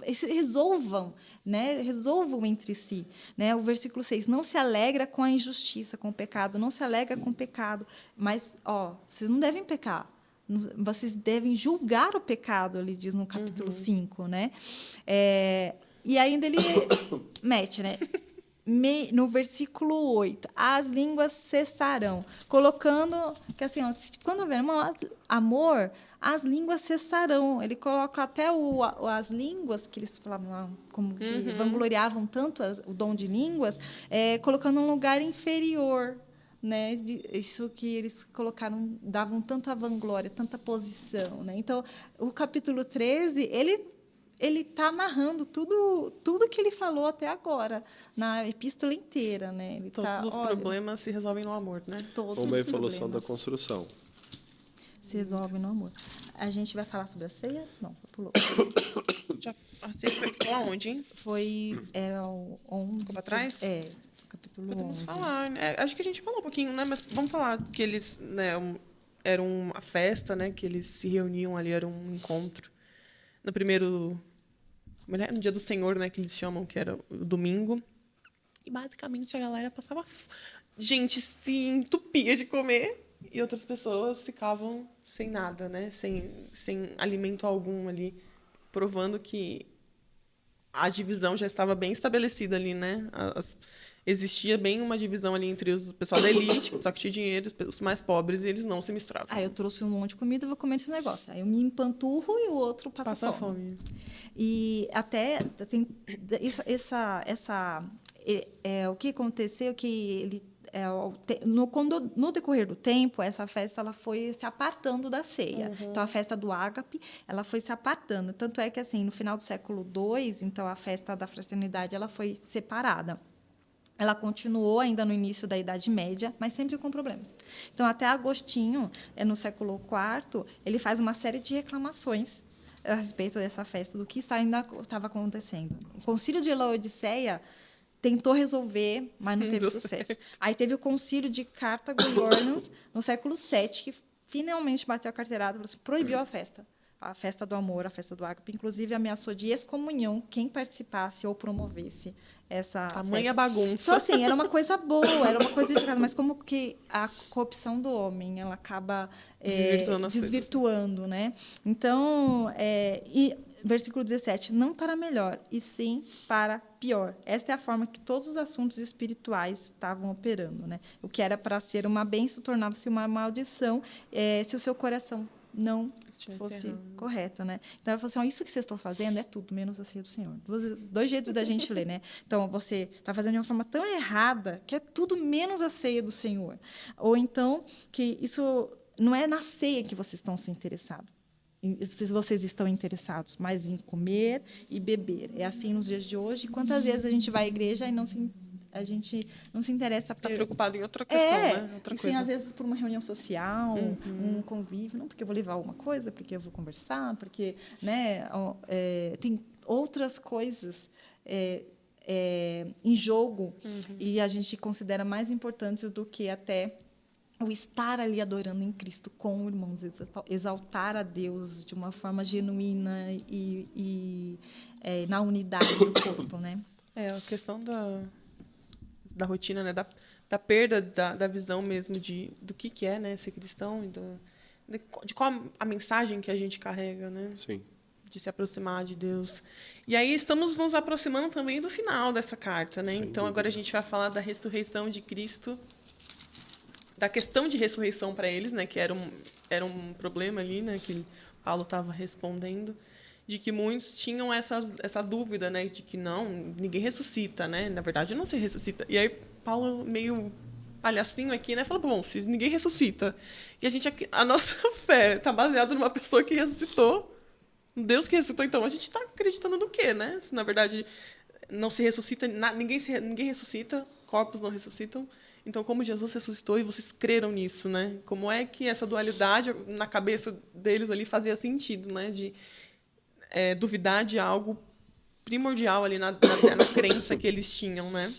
Resolvam, né? Resolvam entre si, né? O versículo 6, não se alegra com a injustiça, com o pecado, não se alegra com o pecado, mas, vocês não devem pecar. Vocês devem julgar o pecado, ele diz no capítulo 5, né? E ainda ele mete, né? No versículo 8, as línguas cessarão, colocando que assim, quando houver amor, as línguas cessarão. Ele coloca até as línguas que eles falavam, como que vangloriavam tanto o dom de línguas, colocando um lugar inferior, né? Isso que eles colocaram, davam tanta vanglória, tanta posição, né? Então, o capítulo 13, ele está amarrando tudo que ele falou até agora, na epístola inteira, né? Todos os problemas se resolvem no amor, né? Todos uma os evolução da problemas construção. se resolvem no amor. A gente vai falar sobre a ceia? Não, pulou. A ceia foi aonde, hein? Era o 11. Ficou para trás? Capítulo Podemos 11. falar, né? Acho que a gente falou um pouquinho, né? Mas vamos falar que eles, né, era uma festa, né? Que eles se reuniam ali, era um encontro. No dia do Senhor, né, que eles chamam, que era o domingo. E, basicamente, a galera passava... Gente se entupia de comer e outras pessoas ficavam sem nada, né? Sem alimento algum ali, provando que a divisão já estava bem estabelecida ali, né? existia bem uma divisão ali entre o pessoal da elite, o pessoal que tinha dinheiro, os mais pobres, e eles não se misturavam. Aí eu trouxe um monte de comida, vou comer esse negócio. Aí eu me empanturro e o outro passa fome. E até tem o que aconteceu que ele no decorrer do tempo, essa festa ela foi se apartando da ceia. Então, a festa do ágape, ela foi se apartando. Tanto é que, assim, no final do século II, então, a festa da fraternidade, ela foi separada. Ela continuou ainda no início da Idade Média, mas sempre com problemas. Então, até Agostinho, no século IV, ele faz uma série de reclamações a respeito dessa festa, do que ainda estava acontecendo. O Concílio de Laodiceia tentou resolver, mas não teve sucesso. Aí teve o Concílio de Cartago e Orleans, no século VII, que finalmente bateu a carteirada e falou assim, proibiu a festa do amor, a festa do ágape, inclusive ameaçou de excomunhão quem participasse ou promovesse essa Tamanha bagunça. Então, assim, era uma coisa boa, era uma coisa edificada, mas como que a corrupção do homem, ela acaba desvirtuando, né? Então, versículo 17, não para melhor, e sim para pior. Esta é a forma que todos os assuntos espirituais estavam operando, né? O que era para ser uma bênção tornava-se uma maldição se o seu coração não fosse correto, né? Então, ela falou assim, isso que vocês estão fazendo é tudo, menos a ceia do Senhor. Dois jeitos da gente ler, né? Então, você está fazendo de uma forma tão errada que é tudo menos a ceia do Senhor. Ou então, que isso não é na ceia que vocês estão se interessados. Se vocês estão interessados mais em comer e beber. É assim nos dias de hoje. Quantas vezes a gente vai à igreja e a gente não se interessa... Está preocupado em outra questão, né? Outra coisa. Sim, às vezes por uma reunião social, um convívio. Não porque eu vou levar alguma coisa, porque eu vou conversar, porque, né, tem outras coisas em jogo e a gente considera mais importantes do que até o estar ali adorando em Cristo com irmãos, exaltar a Deus de uma forma genuína e na unidade do corpo, né? A questão da rotina, né? Da perda da visão mesmo do que é, né, ser cristão e de qual a mensagem que a gente carrega, né? Sim. De se aproximar de Deus. E aí estamos nos aproximando também do final dessa carta, né? Então, agora a gente vai falar da ressurreição de Cristo, da questão de ressurreição para eles, né? Que era um problema ali, né? Que Paulo estava respondendo, de que muitos tinham essa dúvida, né? De que ninguém ressuscita, né? Na verdade, não se ressuscita. E aí Paulo, meio palhacinho aqui, né? Fala, bom, se ninguém ressuscita, e a nossa fé está baseada numa pessoa que ressuscitou, um Deus que ressuscitou, então a gente está acreditando no quê, né? Se, na verdade, não se ressuscita, ninguém ressuscita, corpos não ressuscitam. Então, como Jesus ressuscitou e vocês creram nisso, né? Como é que essa dualidade na cabeça deles ali fazia sentido, né? De duvidar de algo primordial ali na crença que eles tinham, né?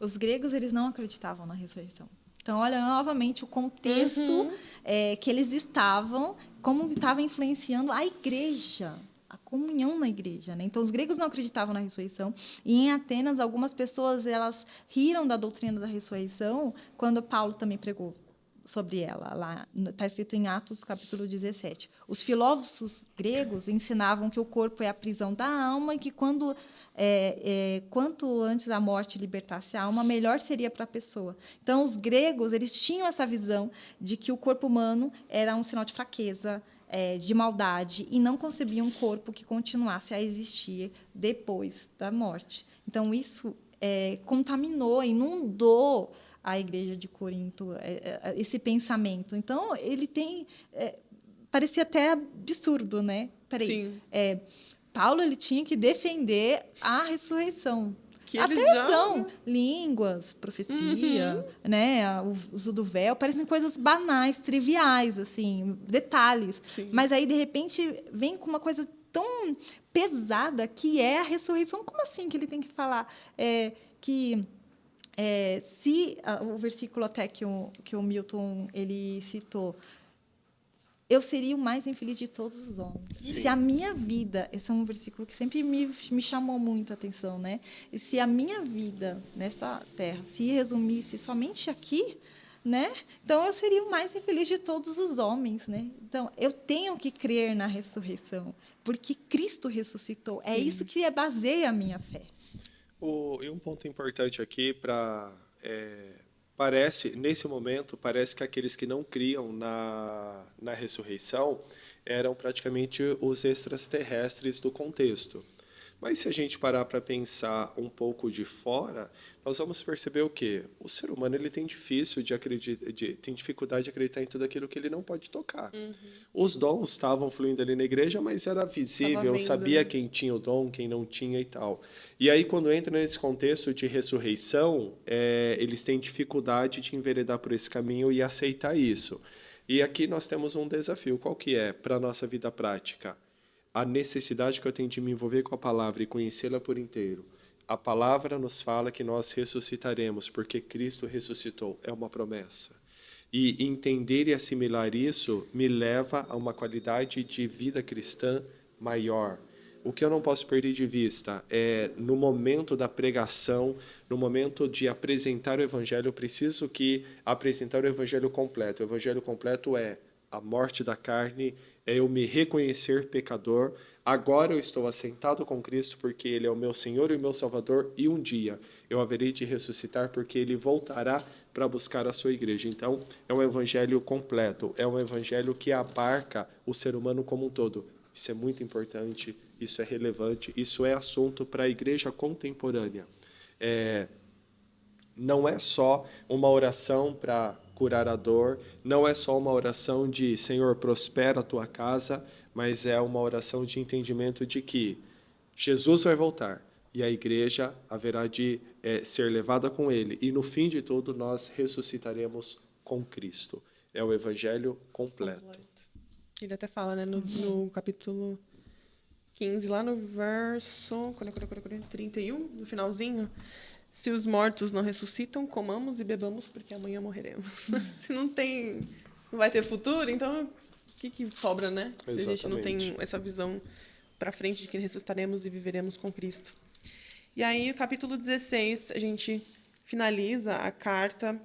Os gregos, eles não acreditavam na ressurreição. Então, olha novamente o contexto que eles estavam, como estava influenciando a igreja, a comunhão na igreja, né? Então, os gregos não acreditavam na ressurreição. E em Atenas, algumas pessoas elas riram da doutrina da ressurreição quando Paulo também pregou sobre ela. Lá está escrito em Atos, capítulo 17. Os filósofos gregos ensinavam que o corpo é a prisão da alma e que quanto antes a morte libertasse a alma, melhor seria para a pessoa. Então, os gregos eles tinham essa visão de que o corpo humano era um sinal de fraqueza, de maldade, e não concebiam um corpo que continuasse a existir depois da morte. Então, isso contaminou, inundou a igreja de Corinto, esse pensamento. Então, ele tem... parecia até absurdo, né? Peraí. Sim. Paulo ele tinha que defender a ressurreição. Que até eles já... então, línguas, profecia, né, o uso do véu, parecem coisas banais, triviais, assim, detalhes. Sim. Mas aí, de repente, vem com uma coisa tão pesada que é a ressurreição. Como assim que ele tem que falar? O versículo até que o Milton ele citou, eu seria o mais infeliz de todos os homens. Sim. Se a minha vida... Esse é um versículo que sempre me chamou muita atenção, né? E se a minha vida nessa terra se resumisse somente aqui, né? Então, eu seria o mais infeliz de todos os homens, né? Então, eu tenho que crer na ressurreição, porque Cristo ressuscitou. É Sim. isso que baseia a minha fé. E um ponto importante aqui parece, nesse momento, parece que aqueles que não criam na ressurreição eram praticamente os extraterrestres do contexto. Mas se a gente parar para pensar um pouco de fora, nós vamos perceber o quê? O ser humano ele tem tem dificuldade de acreditar em tudo aquilo que ele não pode tocar. Os dons estavam fluindo ali na igreja, mas era visível, vendo, sabia né? quem tinha o dom, quem não tinha e tal. E aí, quando entra nesse contexto de ressurreição, eles têm dificuldade de enveredar por esse caminho e aceitar isso. E aqui nós temos um desafio. Qual que é para a nossa vida prática? A necessidade que eu tenho de me envolver com a palavra e conhecê-la por inteiro. A palavra nos fala que nós ressuscitaremos, porque Cristo ressuscitou. É uma promessa. E entender e assimilar isso me leva a uma qualidade de vida cristã maior. O que eu não posso perder de vista é, no momento da pregação, no momento de apresentar o Evangelho, eu preciso apresentar o Evangelho completo. O Evangelho completo é a morte da carne, é eu me reconhecer pecador. Agora eu estou assentado com Cristo porque Ele é o meu Senhor e o meu Salvador, e um dia eu haverei de ressuscitar porque Ele voltará para buscar a sua igreja. Então, é um evangelho completo, é um evangelho que abarca o ser humano como um todo. Isso é muito importante, isso é relevante, isso é assunto para a igreja contemporânea. Não é só uma oração para curar a dor, não é só uma oração de Senhor, prospera a tua casa, mas é uma oração de entendimento de que Jesus vai voltar e a igreja haverá de ser levada com ele, e no fim de tudo nós ressuscitaremos com Cristo. É o evangelho completo. Ele até fala, né, no capítulo 15, lá no verso 31, no finalzinho, se os mortos não ressuscitam, comamos e bebamos, porque amanhã morreremos. Se não vai ter futuro, então o que sobra, né? Se a gente não tem essa visão para frente de que ressuscitaremos e viveremos com Cristo. E aí, o capítulo 16, a gente finaliza a carta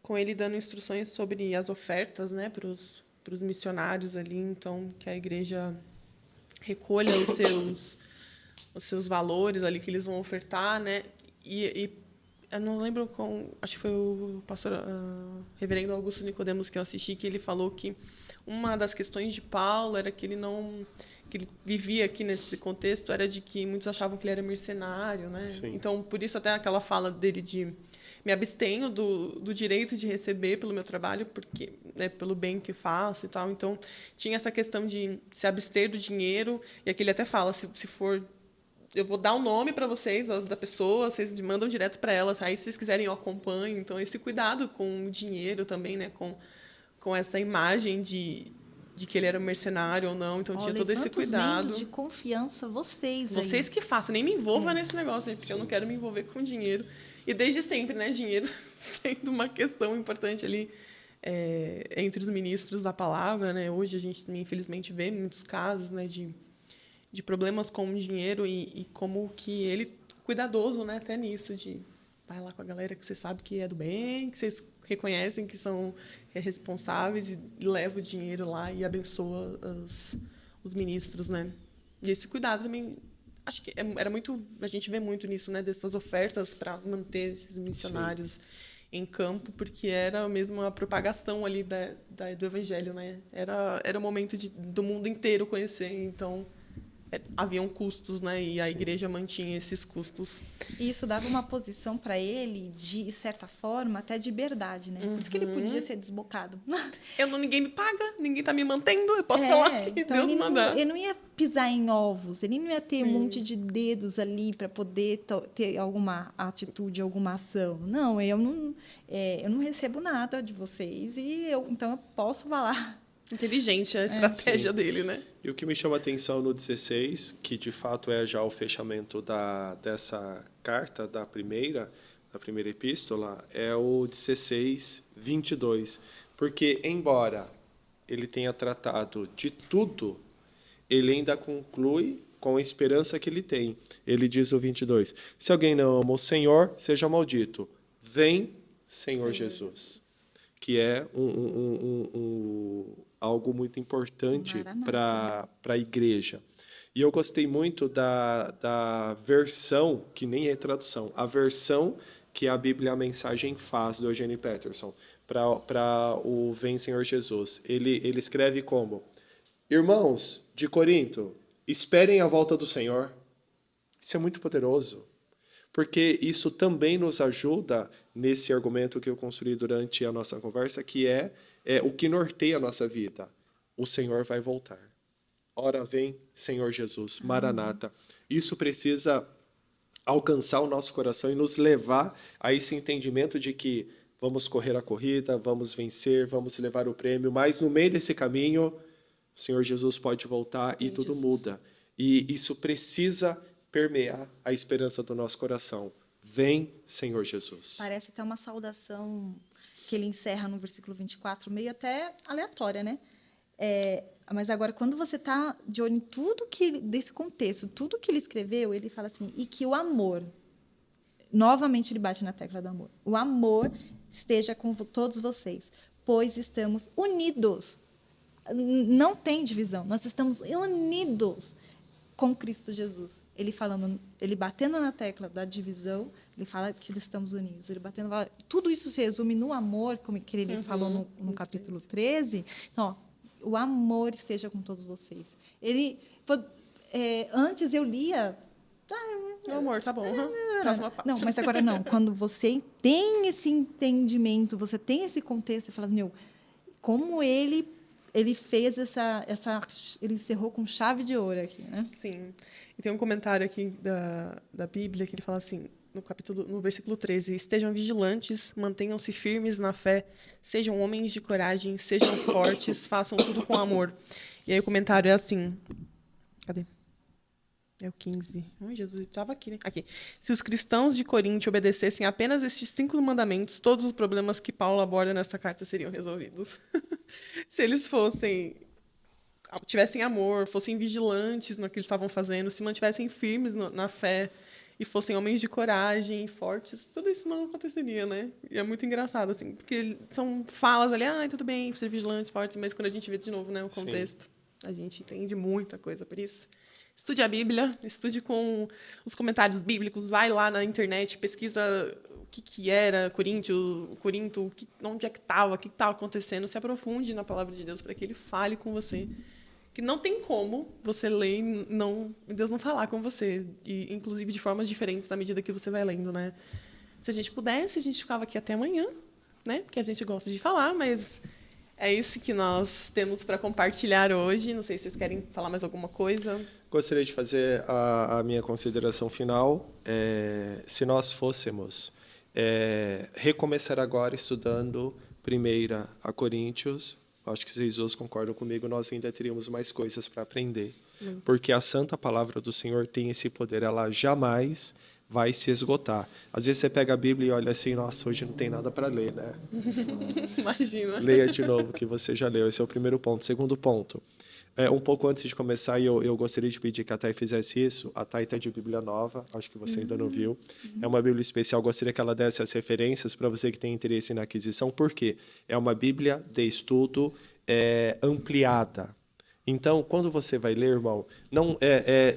com ele dando instruções sobre as ofertas, né, para os missionários ali, então, que a igreja recolha os seus valores ali que eles vão ofertar, né? E eu não lembro acho que foi o pastor reverendo Augusto Nicodemos que eu assisti, que ele falou que uma das questões de Paulo era que ele vivia aqui nesse contexto era de que muitos achavam que ele era mercenário, né? Sim. Então, por isso até aquela fala dele de me abstenho do direito de receber pelo meu trabalho, porque pelo bem que faço e tal. Então, tinha essa questão de se abster do dinheiro, e aqui ele até fala, se for, eu vou dar o nome para vocês, da pessoa, vocês mandam direto para ela, aí se vocês quiserem eu acompanho. Então, esse cuidado com o dinheiro também, né, com essa imagem de que ele era mercenário ou não, então tinha todo esse cuidado. De confiança, vocês que façam, nem me envolva nesse negócio, porque eu não quero me envolver com dinheiro. E desde sempre, né, dinheiro sendo uma questão importante ali entre os ministros da palavra, né? Hoje a gente, infelizmente, vê muitos casos, né, de problemas com o dinheiro e como que ele cuidadoso, né, até nisso, de vai lá com a galera que você sabe que é do bem, que vocês reconhecem que são responsáveis, e leva o dinheiro lá e abençoa os ministros, né? E esse cuidado também, acho que era muito, a gente vê muito nisso, né, dessas ofertas para manter esses missionários Sim. em campo, porque era mesmo a propagação ali do evangelho, né? Era o momento do mundo inteiro conhecer, então haviam custos, né? E a Sim. igreja mantinha esses custos. E isso dava uma posição para ele, de certa forma, até de liberdade, né? Por isso que ele podia ser desbocado. Ninguém me paga, ninguém está me mantendo, eu posso falar que então Deus mandar. Ele não ia pisar em ovos, ele não ia ter um monte de dedos ali para poder ter alguma atitude, alguma ação. Não, eu não recebo nada de vocês então eu posso falar. Inteligente a estratégia dele, né? E o que me chama a atenção no 16, que de fato é já o fechamento dessa carta, da primeira epístola, é o 16, 22. Porque, embora ele tenha tratado de tudo, ele ainda conclui com a esperança que ele tem. Ele diz o 22, se alguém não ama o Senhor, seja maldito. Vem, Senhor Jesus. que é algo muito importante para a igreja. E eu gostei muito da versão, que nem é tradução, a versão que a Bíblia, a Mensagem faz, do Eugene Peterson, para o Vem Senhor Jesus. Ele escreve como: Irmãos de Corinto, esperem a volta do Senhor. Isso é muito poderoso, porque isso também nos ajuda nesse argumento que eu construí durante a nossa conversa, que é o que norteia a nossa vida. O Senhor vai voltar. Ora vem, Senhor Jesus, Maranata. Isso precisa alcançar o nosso coração e nos levar a esse entendimento de que vamos correr a corrida, vamos vencer, vamos levar o prêmio, mas no meio desse caminho, o Senhor Jesus pode voltar e tudo muda. E isso precisa permear a esperança do nosso coração. Vem, Senhor Jesus. Parece até uma saudação que ele encerra no versículo 24, meio até aleatória, né? Mas agora, quando você está de olho em tudo desse contexto, tudo que ele escreveu, ele fala assim, e que o amor, novamente ele bate na tecla do amor, o amor esteja com todos vocês, pois estamos unidos. Não tem divisão, nós estamos unidos com Cristo Jesus. Ele batendo na tecla da divisão, ele fala que estamos unidos. Ele batendo, tudo isso se resume no amor, como que ele falou no capítulo 13. Então, o amor esteja com todos vocês. Antes eu lia... O amor, tá bom. Próxima parte. Não, mas agora não. Quando você tem esse entendimento, você tem esse contexto, você fala, como ele fez ele encerrou com chave de ouro aqui, né? Sim. E tem um comentário aqui da Bíblia que ele fala assim, no versículo 13, estejam vigilantes, mantenham-se firmes na fé, sejam homens de coragem, sejam fortes, façam tudo com amor. E aí o comentário é assim, cadê? É o 15. Jesus, estava aqui, né? Aqui. Se os cristãos de Corinto obedecessem apenas estes 5 mandamentos, todos os problemas que Paulo aborda nesta carta seriam resolvidos. Se eles tivessem amor, fossem vigilantes no que eles estavam fazendo, se mantivessem firmes na fé e fossem homens de coragem, fortes, tudo isso não aconteceria, né? E é muito engraçado, assim, porque são falas ali, tudo bem, ser vigilantes, fortes, mas quando a gente vê de novo, né, o contexto, sim, a gente entende muita coisa por isso. Estude a Bíblia, estude com os comentários bíblicos, vai lá na internet, pesquisa o que era Corinto, onde é que estava, o que estava acontecendo, se aprofunde na palavra de Deus para que ele fale com você. Que não tem como você ler e Deus não falar com você, e inclusive de formas diferentes na medida que você vai lendo, né? Se a gente pudesse, a gente ficava aqui até amanhã, né? Porque a gente gosta de falar, mas é isso que nós temos para compartilhar hoje. Não sei se vocês querem falar mais alguma coisa. Gostaria de fazer a minha consideração final. Se nós fôssemos recomeçar agora estudando 1 Coríntios, acho que vocês dois concordam comigo, nós ainda teríamos mais coisas para aprender. Muito. Porque a santa palavra do Senhor tem esse poder, ela jamais vai se esgotar. Às vezes você pega a Bíblia e olha assim, nossa, hoje não tem nada para ler, né? Imagina. Leia de novo, que você já leu. Esse é o primeiro ponto. Segundo ponto, um pouco antes de começar, eu gostaria de pedir que a Thay fizesse isso. A Thay está de Bíblia Nova, acho que você ainda não viu. É uma Bíblia especial, gostaria que ela desse as referências para você que tem interesse na aquisição. Por quê? É uma Bíblia de estudo ampliada. Então, quando você vai ler, irmão,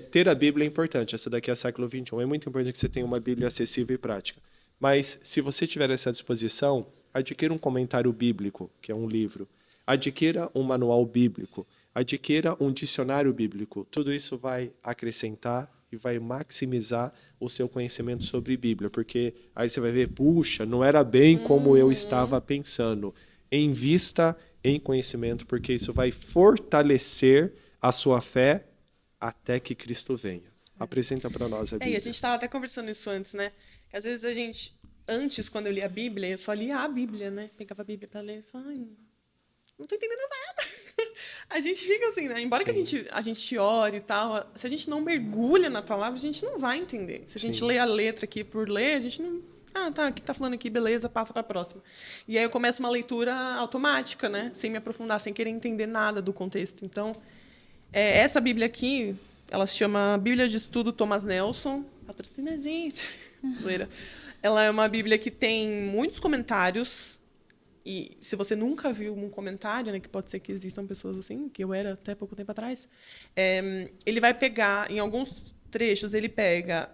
ter a Bíblia é importante. Essa daqui é século XXI. É muito importante que você tenha uma Bíblia acessível e prática. Mas, se você tiver essa disposição, adquira um comentário bíblico, que é um livro. Adquira um manual bíblico. Adquira um dicionário bíblico. Tudo isso vai acrescentar e vai maximizar o seu conhecimento sobre Bíblia. Porque aí você vai ver, puxa, não era bem como eu estava pensando. Invista em conhecimento, porque isso vai fortalecer a sua fé até que Cristo venha. Apresenta para nós a Bíblia. E a gente estava até conversando isso antes, né? Que às vezes antes, quando eu lia a Bíblia, eu só lia a Bíblia, né? Pegava a Bíblia para ler e falava, não tô entendendo nada. A gente fica assim, né? Embora que a gente ore e tal, se a gente não mergulha na palavra, a gente não vai entender. Se a gente lê a letra aqui por ler, a gente não... tá, o que tá falando aqui, beleza, passa para a próxima. E aí eu começo uma leitura automática, né? Sem me aprofundar, sem querer entender nada do contexto. Então, essa Bíblia aqui, ela se chama Bíblia de Estudo Thomas Nelson. Patrocina a gente. Zoeira. Ela é uma Bíblia que tem muitos comentários e se você nunca viu um comentário, né, que pode ser que existam pessoas assim, que eu era até pouco tempo atrás, ele vai pegar, em alguns trechos, ele pega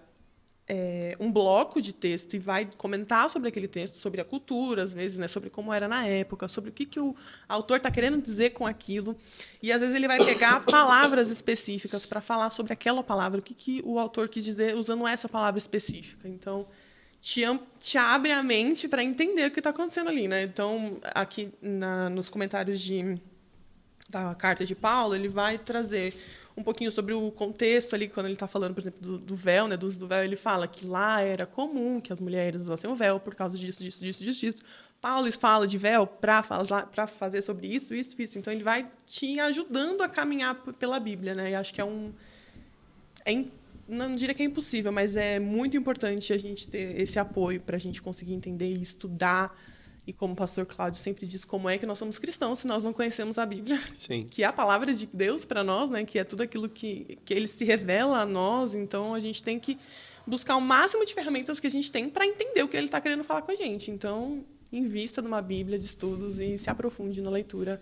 um bloco de texto e vai comentar sobre aquele texto, sobre a cultura, às vezes, né, sobre como era na época, sobre o que o autor está querendo dizer com aquilo. E, às vezes, ele vai pegar palavras específicas para falar sobre aquela palavra, o que o autor quis dizer usando essa palavra específica. Então, te abre a mente para entender o que está acontecendo ali, né? Então, aqui nos comentários da carta de Paulo, ele vai trazer um pouquinho sobre o contexto ali, quando ele está falando, por exemplo, do véu, né, do uso do véu, ele fala que lá era comum que as mulheres usassem o véu por causa disso. Paulo fala de véu para fazer sobre isso. Então, ele vai te ajudando a caminhar pela Bíblia, né? E acho que não diria que é impossível, mas é muito importante a gente ter esse apoio para a gente conseguir entender e estudar. E como o pastor Cláudio sempre diz, como é que nós somos cristãos se nós não conhecemos a Bíblia? Sim. Que é a palavra de Deus para nós, né? Que é tudo aquilo que ele se revela a nós. Então, a gente tem que buscar o máximo de ferramentas que a gente tem para entender o que ele está querendo falar com a gente. Então, invista numa Bíblia de estudos e se aprofunde na leitura.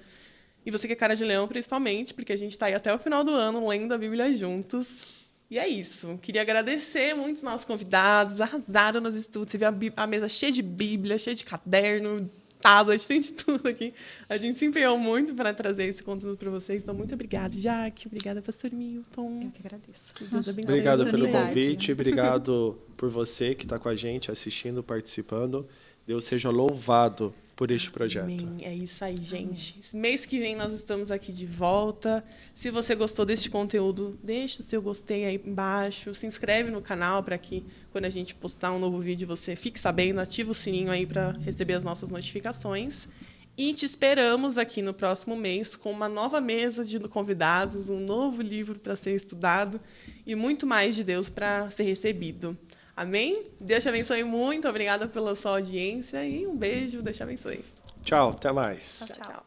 E você que é cara de leão, principalmente, porque a gente está aí até o final do ano lendo a Bíblia juntos. E é isso. Queria agradecer muito os nossos convidados, arrasaram nos estudos. Você viu a mesa cheia de Bíblia, cheia de caderno, tablet, tem de tudo aqui. A gente se empenhou muito para trazer esse conteúdo para vocês. Então, muito obrigada, Jaque. Obrigada, pastor Milton. Eu que agradeço. Deus abençoe. Obrigado pelo oportunidade. convite, obrigado por você que está com a gente, assistindo, participando. Deus seja louvado por este projeto. Amém. É isso aí, gente. Esse mês que vem nós estamos aqui de volta. Se você gostou deste conteúdo, deixa o seu gostei aí embaixo. Se inscreve no canal para que quando a gente postar um novo vídeo você fique sabendo. Ativa o sininho aí para receber as nossas notificações. E te esperamos aqui no próximo mês com uma nova mesa de convidados, um novo livro para ser estudado e muito mais de Deus para ser recebido. Amém? Deus te abençoe muito. Obrigada pela sua audiência e um beijo. Deus te abençoe. Tchau, até mais. Tchau, tchau.